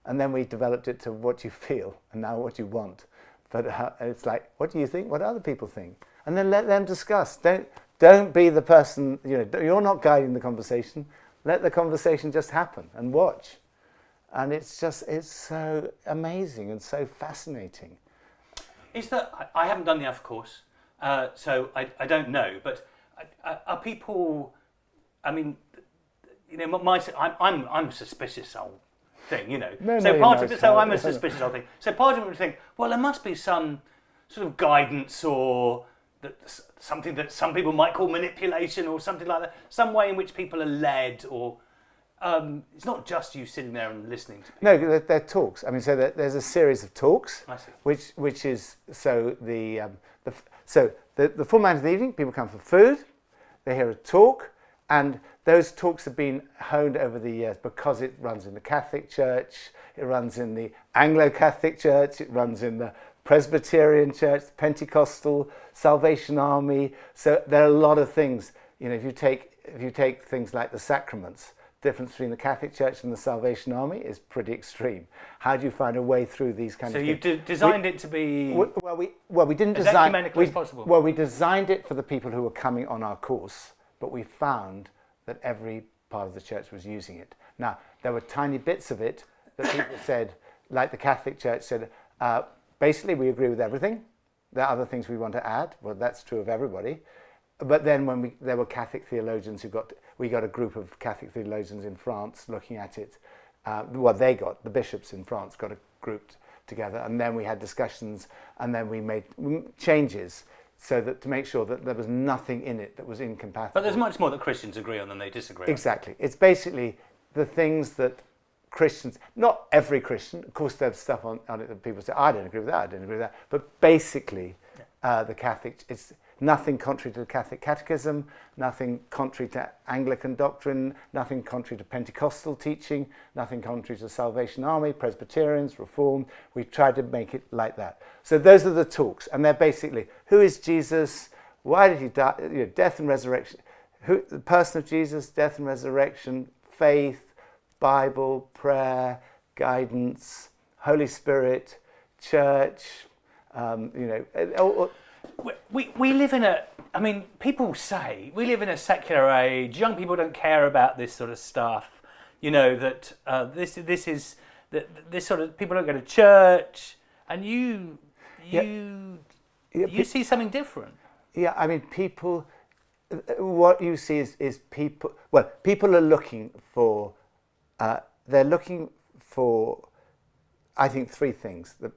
And then we developed it to what you feel, and now what you want. But it's like, what do you think? What do other people think? And then let them discuss. Don't be the person, you're not guiding the conversation. Let the conversation just happen and watch. And it's so amazing and so fascinating. Is that, I haven't done the Alpha Course, so I don't know, but are people, I mean, I'm a suspicious old thing, I'm a suspicious old thing. So part of me would think, well, there must be some sort of guidance or something that some people might call manipulation or something like that, some way in which people are led, or it's not just you sitting there and listening to people. No, they're talks. I mean, so there's a series of talks, I see. which is the format of the evening. People come for food, they hear a talk, and those talks have been honed over the years because it runs in the Catholic Church, it runs in the Anglo-Catholic Church, it runs in the Presbyterian Church, the Pentecostal, Salvation Army. So there are a lot of things. If you take things like the sacraments, the difference between the Catholic Church and the Salvation Army is pretty extreme. How do you find a way through these kind of things? So you designed it to be we didn't as design ecumenical as possible. Well, we designed it for the people who were coming on our course, but we found that every part of the church was using it. Now, there were tiny bits of it that people said, like the Catholic Church said, basically we agree with everything. There are other things we want to add. Well, that's true of everybody. But then when there were Catholic theologians we got a group of Catholic theologians in France looking at it. The bishops in France got a group together, and then we had discussions, and then we made changes so that to make sure that there was nothing in it that was incompatible. But there's much more that Christians agree on than they disagree on. Exactly. It's basically the things that Christians, not every Christian, of course there's stuff on it that people say, I don't agree with that, I don't agree with that, but basically the Catholic, it's nothing contrary to the Catholic Catechism, nothing contrary to Anglican doctrine, nothing contrary to Pentecostal teaching, nothing contrary to Salvation Army, Presbyterians, Reformed. We tried to make it like that. So those are the talks, and they're basically, who is Jesus? Why did he die? Death and resurrection. The person of Jesus, death and resurrection, faith, Bible, prayer, guidance, Holy Spirit, church, We live in people say we live in a secular age. Young people don't care about this sort of stuff. That this sort of people don't go to church, and you see something different. Yeah, I mean, people. What you see is people. Well, people are looking for. They're looking for. I think three things that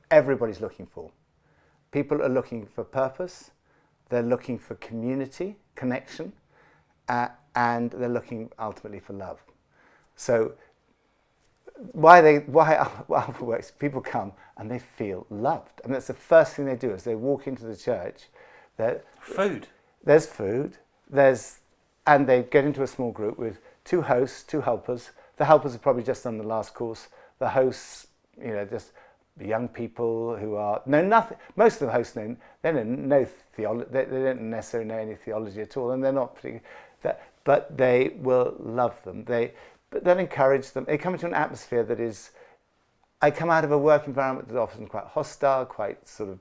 everybody's looking for. People are looking for purpose, they're looking for community, connection, and they're looking ultimately for love. So why Alpha works, people come and they feel loved. And that's the first thing they do as they walk into the church. There's food, and they get into a small group with two hosts, two helpers. The helpers are probably just on the last course. The hosts, just young people who know nothing. Most of the hosts they don't know theology. They don't necessarily know any theology at all, and they're not particularly. But they will love them. But they'll encourage them. They come into an atmosphere that is. I come out of a work environment that's often quite hostile, quite sort of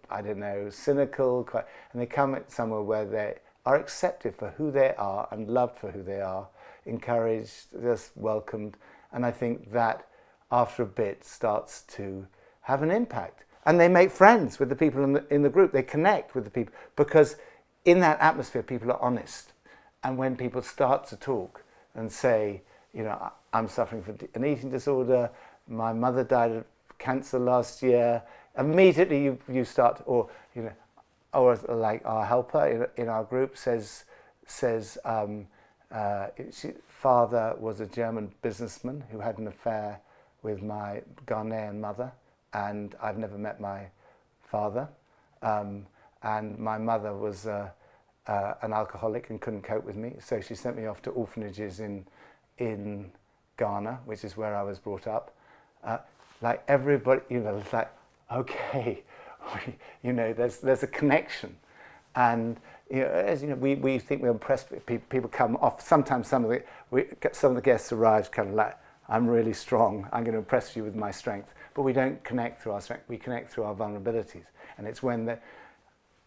cynical, and they come at somewhere where they are accepted for who they are and loved for who they are, encouraged, just welcomed, and I think that after a bit starts to have an impact, and they make friends with the people in the group. They connect with the people because in that atmosphere, people are honest. And when people start to talk and say, I'm suffering from an eating disorder, my mother died of cancer last year, immediately you start, or like our helper in our group says, says father was a German businessman who had an affair with my Ghanaian mother, and I've never met my father. And my mother was an alcoholic and couldn't cope with me, so she sent me off to orphanages in Ghana, which is where I was brought up. Like everybody, it's like, okay, there's a connection. And as we think we're impressed. People come off. Sometimes some of the guests arrive kind of like, I'm really strong. I'm going to impress you with my strength. But we don't connect through our strength. We connect through our vulnerabilities. And it's when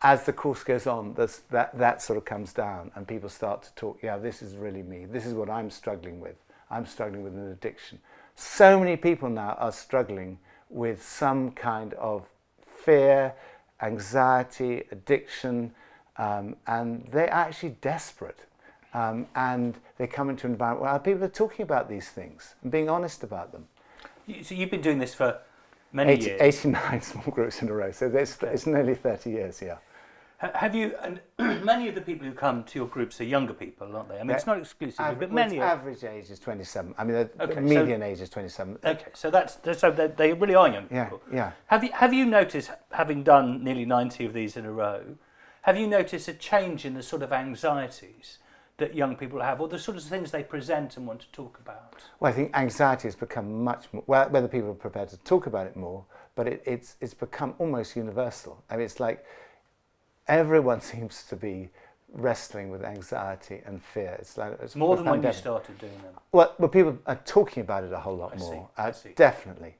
as the course goes on, that sort of comes down, and people start to talk. Yeah, this is really me. This is what I'm struggling with. I'm struggling with an addiction. So many people now are struggling with some kind of fear, anxiety, addiction, and they're actually desperate. And they come into an environment where people are talking about these things and being honest about them. So you've been doing this for many years? 89 small groups in a row, so it's nearly 30 years, yeah. Have you, and many of the people who come to your groups are younger people, aren't they? I mean, it's not exclusive, but many. Average age is 27. I mean, the median age is 27. Okay, so they really are young people. Yeah. Have you noticed, having done nearly 90 of these in a row, have you noticed a change in the sort of anxieties that young people have, or the sort of things they present and want to talk about? Well, I think anxiety has become much more, whether people are prepared to talk about it more, but it's become almost universal. I mean, it's like everyone seems to be wrestling with anxiety and fear. It's more than when you started doing them. Well, people are talking about it a whole lot more. I see. Definitely.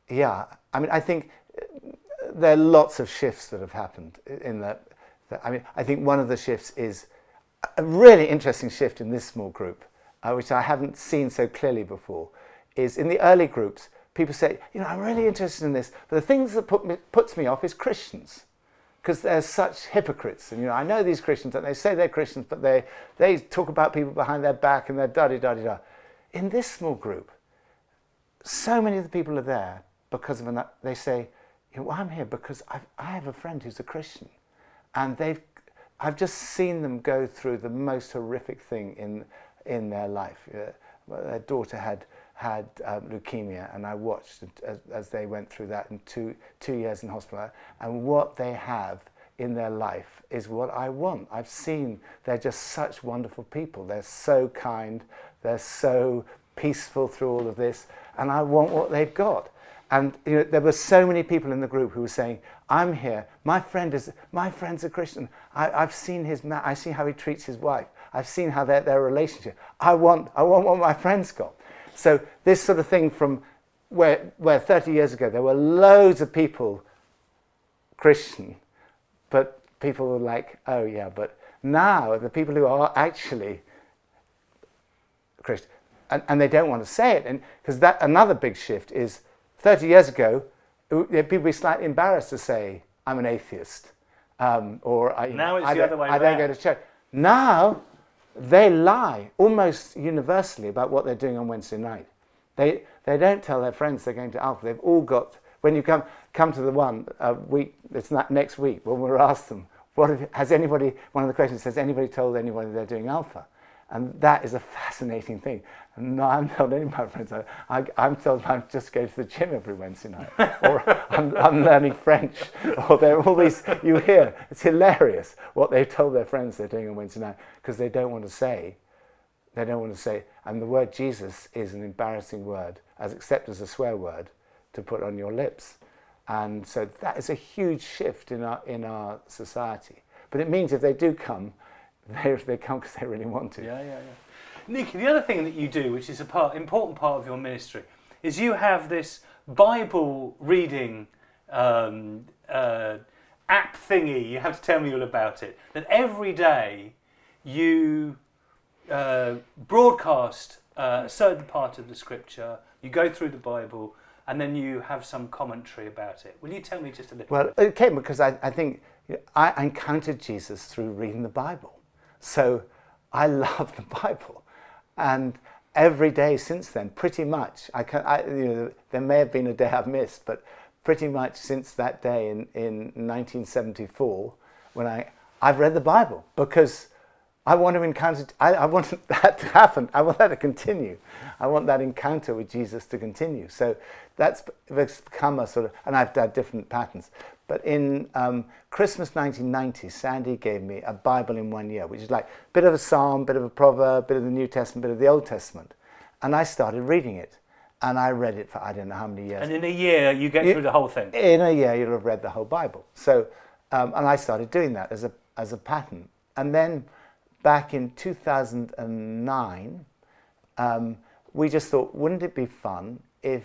Yeah. I mean, I think there are lots of shifts that have happened in that. I mean, I think one of the shifts is a really interesting shift in this small group, which I haven't seen so clearly before, is in the early groups, people say, I'm really interested in this, but the things that puts me off is Christians, because they're such hypocrites. And I know these Christians, and they say they're Christians, but they talk about people behind their back, and they're da-di-da-di-da. In this small group, so many of the people are there because of they say, I'm here because I have a friend who's a Christian, and I've just seen them go through the most horrific thing in their life. Their daughter had leukemia, and I watched as they went through that in two years in hospital. And what they have in their life is what I want. I've seen they're just such wonderful people. They're so kind. They're so peaceful through all of this, and I want what they've got. And there were so many people in the group who were saying, I'm here, my friend's a Christian, I've seen I see how he treats his wife, I've seen how their relationship, I want what my friend's got. So this sort of thing from where 30 years ago there were loads of people Christian, but people were like, oh yeah, but now the people who are actually Christian, and they don't want to say it, and because that another big shift is 30 years ago, people were slightly embarrassed to say, I'm an atheist. Or now it's the other way around. I don't go to church. Now, they lie almost universally about what they're doing on Wednesday night. They don't tell their friends they're going to Alpha. They've all got, when you come to the one week, it's not next week, when we're asked them, one of the questions says, anybody told anybody they're doing Alpha? And that is a fascinating thing. No, I'm told any of my friends. I'm told I'm just going to the gym every Wednesday night, or I'm learning French, or there are all these. You hear it's hilarious what they've told their friends they're doing on Wednesday night because they don't want to say. They don't want to say. And the word Jesus is an embarrassing word, except as a swear word, to put on your lips. And so that is a huge shift in our society. But it means if they do come, they come because they really want to. Yeah. Nicky, the other thing that you do, which is an important part of your ministry, is you have this Bible reading app thingy. You have to tell me all about it. That every day you broadcast a certain part of the scripture, you go through the Bible, and then you have some commentary about it. Will you tell me just a little bit? Well, it came because I think I encountered Jesus through reading the Bible. So I love the Bible. And every day since then, pretty much, there may have been a day I've missed, but pretty much since that day in 1974, when I've read the Bible, because I want to encounter. I want that to happen. I want that to continue. I want that encounter with Jesus to continue. So that's become a sort of, and I've had different patterns. But in Christmas 1990, Sandy gave me a Bible in 1 year, which is like a bit of a psalm, bit of a proverb, bit of the New Testament, bit of the Old Testament. And I started reading it. And I read it for I don't know how many years. And in a year, you get through the whole thing. In a year, you'll have read the whole Bible. So, and I started doing that as a pattern. And then back in 2009, we just thought, wouldn't it be fun if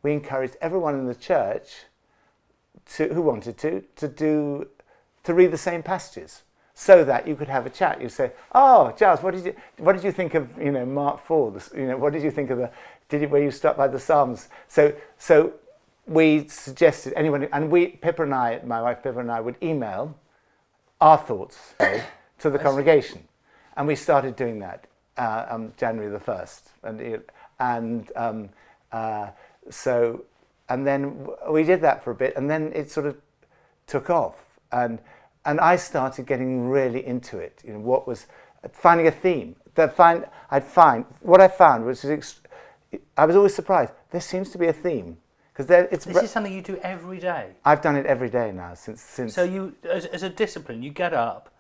we encouraged everyone in the church who wanted to read the same passages, so that you could have a chat. You say, "Oh, Giles, what did you think of Mark 4? What did you think of were you struck by the Psalms?" So we suggested anyone, and my wife Pippa and I would email our thoughts to the congregation, and we started doing that January the 1st, and then we did that for a bit, and then it sort of took off, and I started getting really into it. What was finding a theme. What I found was I was always surprised. There seems to be a theme because this is something you do every day. I've done it every day now since. So you, as a discipline, you get up,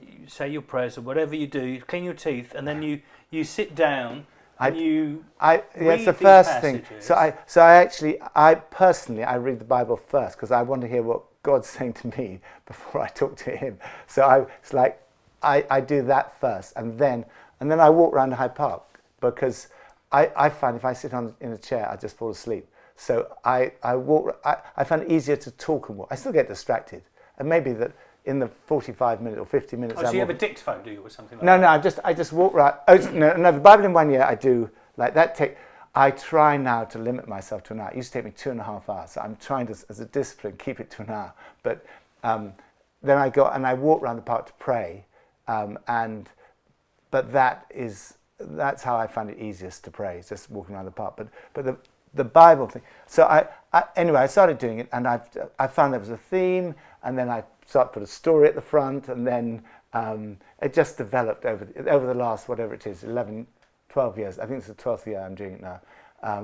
you say your prayers or whatever you do, you clean your teeth, and then you sit down. It's the first thing. So I personally read the Bible first because I want to hear what God's saying to me before I talk to Him. So I do that first, and then I walk around Hyde Park because I find if I sit in a chair, I just fall asleep. So I walk. I find it easier to talk and walk. I still get distracted, and maybe that. In the 45 minutes or 50 minutes. So you have a dictaphone, do you, or something like that? No, I just walk right. No, the Bible in 1 year I do like that. I try now to limit myself to an hour. It used to take me 2.5 hours. So I'm trying to, as a discipline, keep it to an hour. But then I go and I walk around the park to pray, but that's how I find it easiest to pray. It's just walking around the park. But the Bible thing. So I started doing it, and I found there was a theme, and then I started to put a story at the front, and then it just developed over the last, whatever it is, 11, 12 years. I think it's the 12th year I'm doing it now.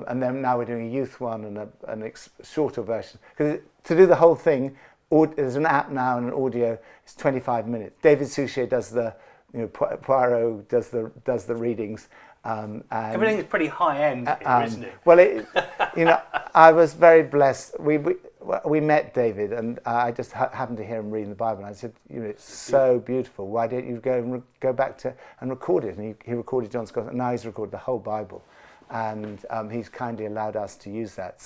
And then now we're doing a youth one and a shorter version. Because to do the whole thing, there's an app now and an audio. It's 25 minutes. David Suchet does Poirot does the readings. Everything is pretty high end, isn't it? Well, I was very blessed. We met David, and I just happened to hear him reading the Bible. And I said, it's so beautiful. Why don't you go back and record it? And he recorded John's Gospel, and now he's recorded the whole Bible, and he's kindly allowed us to use that.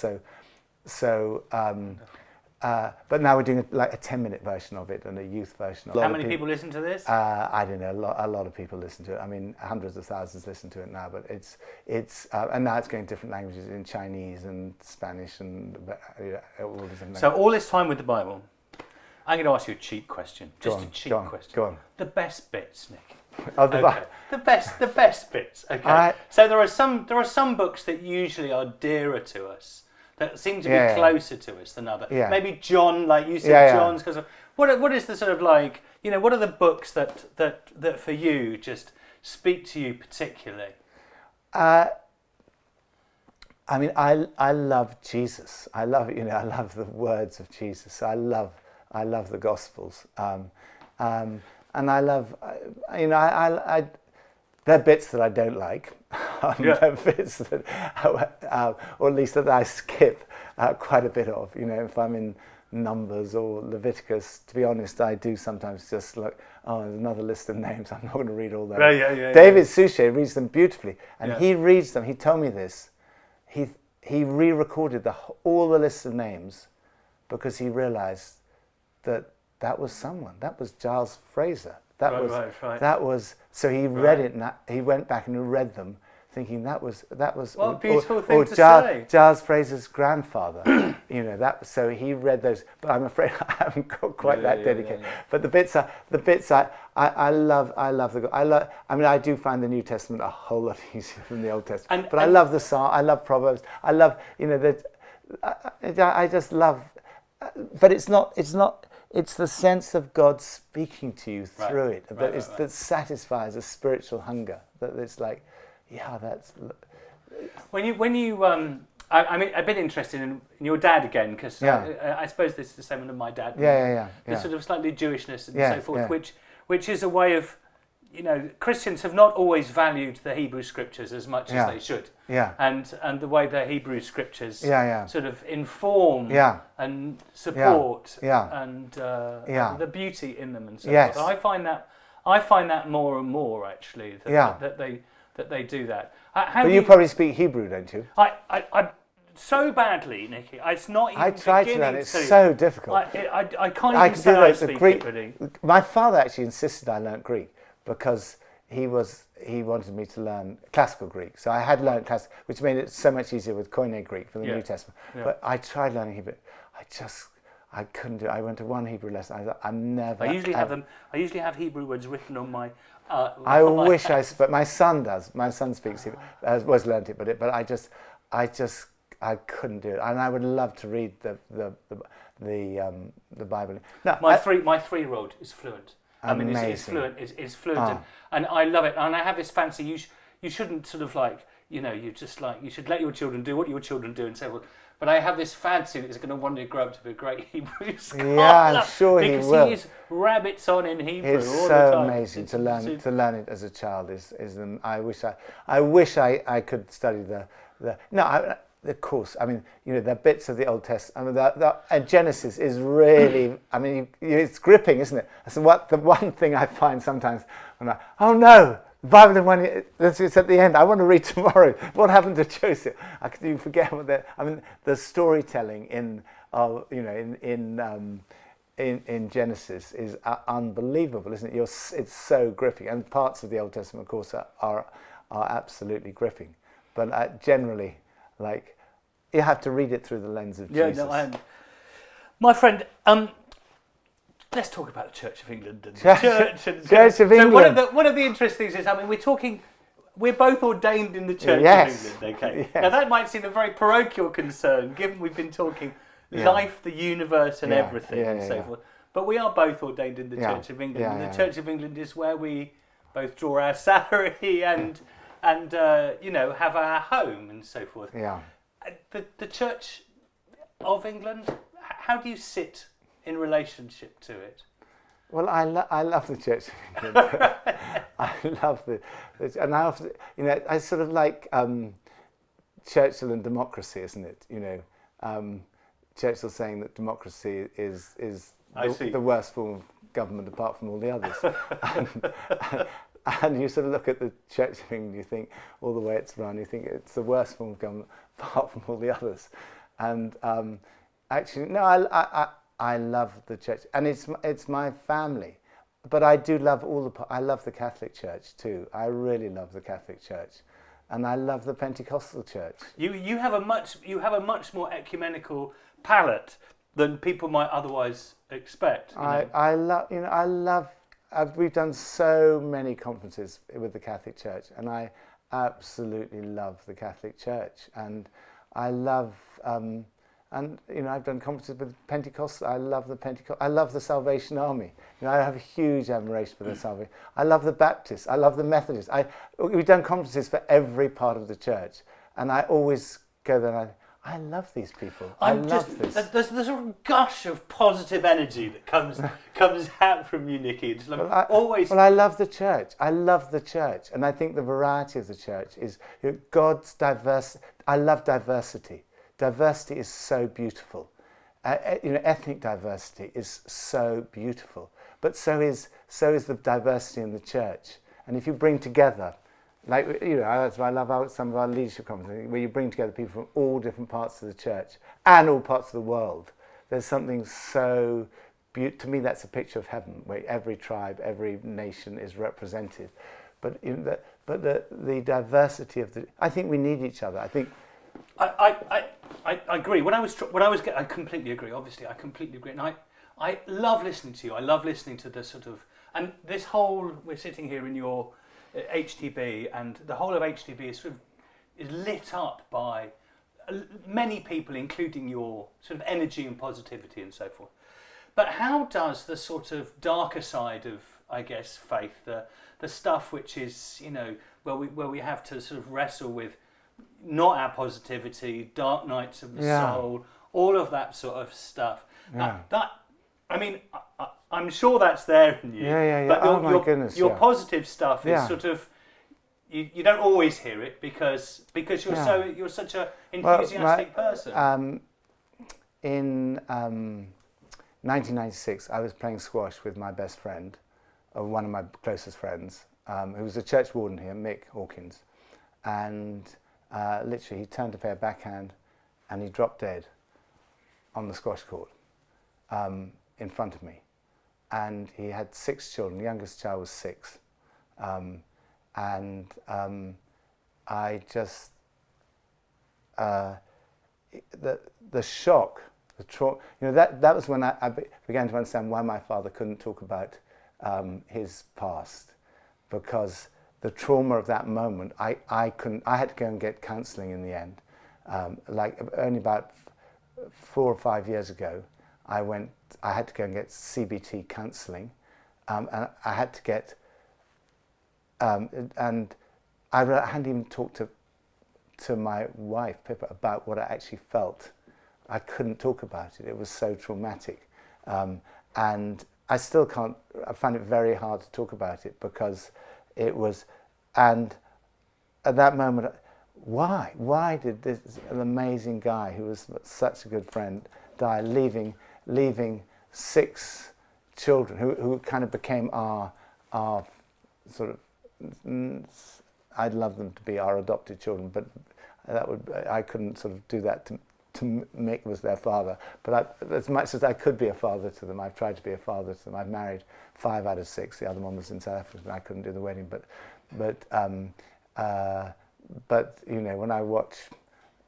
But now we're doing a 10-minute version of it and a youth version of it. How many people listen to this? I don't know. A lot of people listen to it. I mean, hundreds of thousands listen to it now. But it's and now it's going different languages, in Chinese and Spanish and all these different languages. So all this time with the Bible, I'm going to ask you a cheat question. Just a cheat question. Go on. The best bits, Nick. Okay. The best bits. Okay. So there are some books that usually are dearer to us, that seem to be closer to us than others. Yeah. Maybe John, like you said, John's because of what is the sort of like, what are the books that for you just speak to you particularly? I mean, I love Jesus. I love the words of Jesus. I love the Gospels. And I love, there are bits that I don't like. There are bits that, or at least that I skip quite a bit of. If I'm in Numbers or Leviticus, to be honest, I do sometimes just look, there's another list of names. I'm not going to read all those. David Suchet reads them beautifully, and he reads them. He told me this. He re-recorded all the lists of names because he realised that was someone. That was Giles Fraser. That was so he read it. And he went back and read them, thinking that was. What a beautiful thing to say. Giles Fraser's grandfather. So he read those. But I'm afraid I haven't got quite that dedicated. But the bits I love. I do find the New Testament a whole lot easier than the Old Testament. But I love the Psalm. I love Proverbs. I love I just love. But it's not. it's the sense of God speaking to you through it that satisfies a spiritual hunger. That it's like, yeah, that's. When you I mean, a bit interested in your dad again, because I suppose this is the same with my dad. The sort of slightly Jewishness and so forth, which is a way of, Christians have not always valued the Hebrew Scriptures as much as they should. And the way the Hebrew Scriptures sort of inform and support and the beauty in them and so forth. And I find that more and more actually that they do that. But you probably speak Hebrew, don't you? I so badly, Nicky. It's not even. I tried to learn. It's so difficult. I can't even say I speak Greek. Really. My father actually insisted I learnt Greek because he wanted me to learn classical Greek. So I had learnt classical, which made it so much easier with Koine Greek for the New Testament. But I tried learning Hebrew. I couldn't do it. I went to one Hebrew lesson. I'm never. I usually have Hebrew words written on my. I wish I spoke. My son does. My son speaks Hebrew. Was learnt it, but I couldn't do it, and I would love to read the Bible. No, my 3-year-old is fluent. Amazing. I mean, it's fluent, and I love it. And I have this fancy. You shouldn't sort of like, you should let your children do what your children do and so forth. But I have this fancy that he's going to one day grow up to be a great Hebrew scholar. Yeah, I'm sure he will. Because he is rabbits on in Hebrew it's all so the time. Amazing to learn it as a child. I wish I could study the course. I mean, the bits of the Old Testament. I mean, and Genesis is really. I mean, it's gripping, isn't it? That's the one thing I find sometimes when oh no, the Bible when it's at the end. I want to read tomorrow. What happened to Joseph? You forget what the storytelling in Genesis is unbelievable, isn't it? It's so gripping, and parts of the Old Testament, of course, are absolutely gripping. But generally. Like, you have to read it through the lens of Jesus. My friend, let's talk about the Church of England. And Church of England. So one of the interesting things is, I mean, we're both ordained in the Church of England, okay? Yes. Now, that might seem a very parochial concern, given we've been talking life, the universe, and everything, and so forth. But we are both ordained in the Church of England, and the Church of England is where we both draw our salary and have our home and so forth. Yeah. The Church of England, how do you sit in relationship to it? Well, I love the Church of England. I love and I often, I sort of like Churchill and democracy, isn't it? Churchill saying that democracy is the worst form of government apart from all the others. And you sort of look at the Church of England, you think all the way it's run, you think it's the worst form of government apart from all the others. And actually, no, I love the Church, and it's my family. But I do love I love the Catholic Church too. I really love the Catholic Church, and I love the Pentecostal Church. You have a much more ecumenical palette than people might otherwise expect. I love. We've done so many conferences with the Catholic Church, and I absolutely love the Catholic Church. And I love, I've done conferences with Pentecost. I love the Pentecost. I love the Salvation Army. I have a huge admiration for the Salvation. I love the Baptists. I love the Methodists. We've done conferences for every part of the church, and I always go there and I love these people. I love this. There's a gush of positive energy that comes out from you, Nicky. It's like I love the church. I love the church, and I think the variety of the church is God's diverse. I love diversity. Diversity is so beautiful. Ethnic diversity is so beautiful, but so is the diversity in the church. And if you bring together. That's why I love some of our leadership conferences, where you bring together people from all different parts of the church and all parts of the world. There's something so beautiful. To me, that's a picture of heaven, where every tribe, every nation is represented. But the diversity of I think we need each other. I think. I agree. I completely agree. Obviously, I completely agree. And I love listening to you. I love listening to the sort of, and this whole, we're sitting here in your HTB, and the whole of HTB is lit up by many people, including your sort of energy and positivity and so forth. But how does the sort of darker side of, I guess, faith, the stuff which is, where we have to sort of wrestle with not our positivity, dark nights of the soul, all of that sort of stuff. I'm sure that's there in you. But your positive stuff is sort of, you don't always hear it because you're such an enthusiastic person. In 1996, I was playing squash with my best friend, one of my closest friends, who was a church warden here, Mick Hawkins, and literally he turned to play a backhand, and he dropped dead on the squash court in front of me. And he had 6 children. The youngest child was 6. I just, the shock, the trauma, that was when I began to understand why my father couldn't talk about his past, because the trauma of that moment, I had to go and get counselling in the end. Only about 4 or 5 years ago, I had to go and get CBT counselling, and I had to get, and I hadn't even talked to my wife, Pippa, about what I actually felt. I couldn't talk about it. It was so traumatic. And I still can't, I find it very hard to talk about it because it was, and at that moment, why did this an amazing guy who was such a good friend die, leaving 6 children who kind of became our sort of, I'd love them to be our adopted children, but I couldn't sort of do that to Mick was their father. But as much as I could be a father to them, I've tried to be a father to them. I've married 5 out of 6. The other one was in South Africa, and I couldn't do the wedding. But when I watch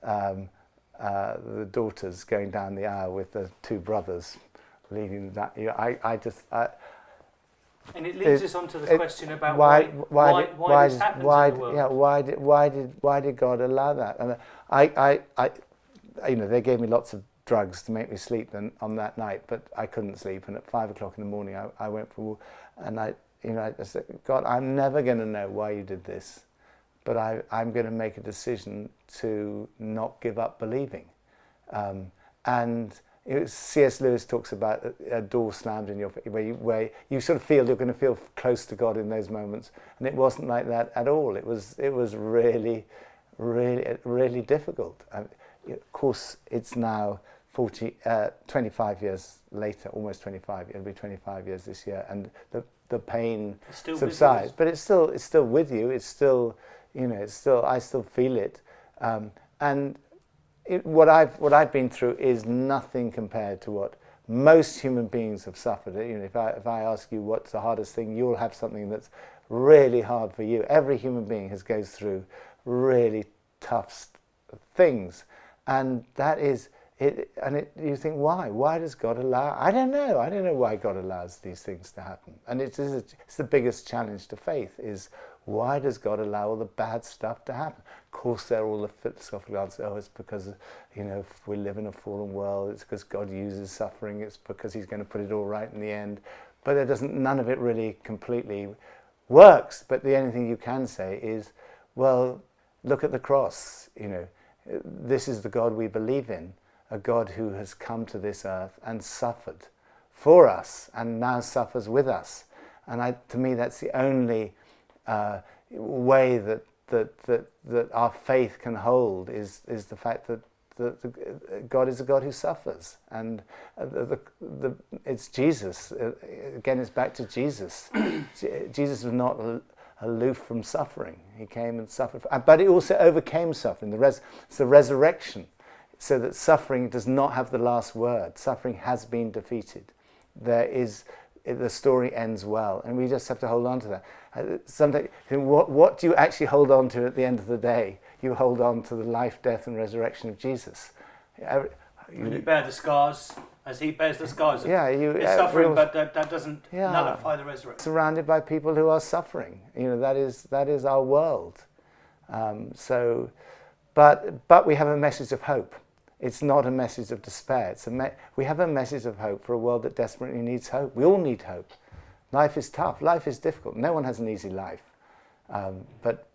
the daughters going down the aisle with the 2 brothers leading that, and it leads us on to the question about why this happens in the world. Why did God allow that? And they gave me lots of drugs to make me sleep on that night, but I couldn't sleep. And at 5 o'clock in the morning, I went for a walk, and I said, God, I'm never going to know why you did this, but I'm going to make a decision to not give up believing. C.S. Lewis talks about a door slammed in your face, where you sort of feel you're going to feel close to God in those moments, and it wasn't like that at all. It was really, really, really difficult. Of course, it's now 25 years later, almost 25. It'll be 25 years this year, and the pain subsides, but it's still with you. It's still, I still feel it, and. What I've been through is nothing compared to what most human beings have suffered. If I ask you what's the hardest thing, you'll have something that's really hard for you. Every human being goes through really tough things, and that is it. And you think, why? Why does God allow? I don't know. I don't know why God allows these things to happen. And it's the biggest challenge to faith is, why does God allow all the bad stuff to happen? Of course, there are all the philosophical answers. Oh, it's because, if we live in a fallen world, it's because God uses suffering, it's because he's going to put it all right in the end. But none of it really completely works. But the only thing you can say is, well, look at the cross. This is the God we believe in, a God who has come to this earth and suffered for us and now suffers with us. And to me, that's the only way that our faith can hold is the fact that God is a God who suffers, and it's Jesus. Again, it's back to Jesus. Jesus was not aloof from suffering. He came and suffered, but he also overcame suffering. It's the resurrection, so that suffering does not have the last word. Suffering has been defeated. The story ends well, and we just have to hold on to that. Sometimes, what do you actually hold on to at the end of the day? You hold on to the life, death, and resurrection of Jesus. You bear the scars as he bears the scars. It's suffering, but that doesn't nullify the resurrection. Surrounded by people who are suffering. That is our world. But we have a message of hope It's not a message of despair. We have a message of hope for a world that desperately needs hope. We all need hope. Life is tough. Life is difficult. No one has an easy life. But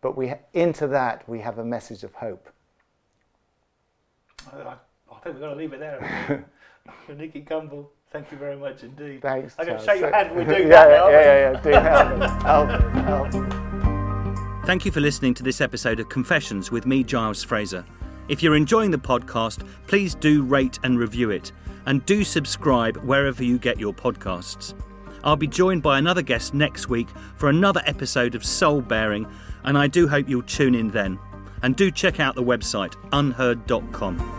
into that, we have a message of hope. I think we're going to leave it there. Nicky Gumbel, thank you very much indeed. Thanks. I'm going to shake your hand when we do that. Yeah. Do help. Thank you for listening to this episode of Confessions with me, Giles Fraser. If you're enjoying the podcast, please do rate and review it, and do subscribe wherever you get your podcasts. I'll be joined by another guest next week for another episode of Soul Bearing, and I do hope you'll tune in then. And do check out the website unheard.com.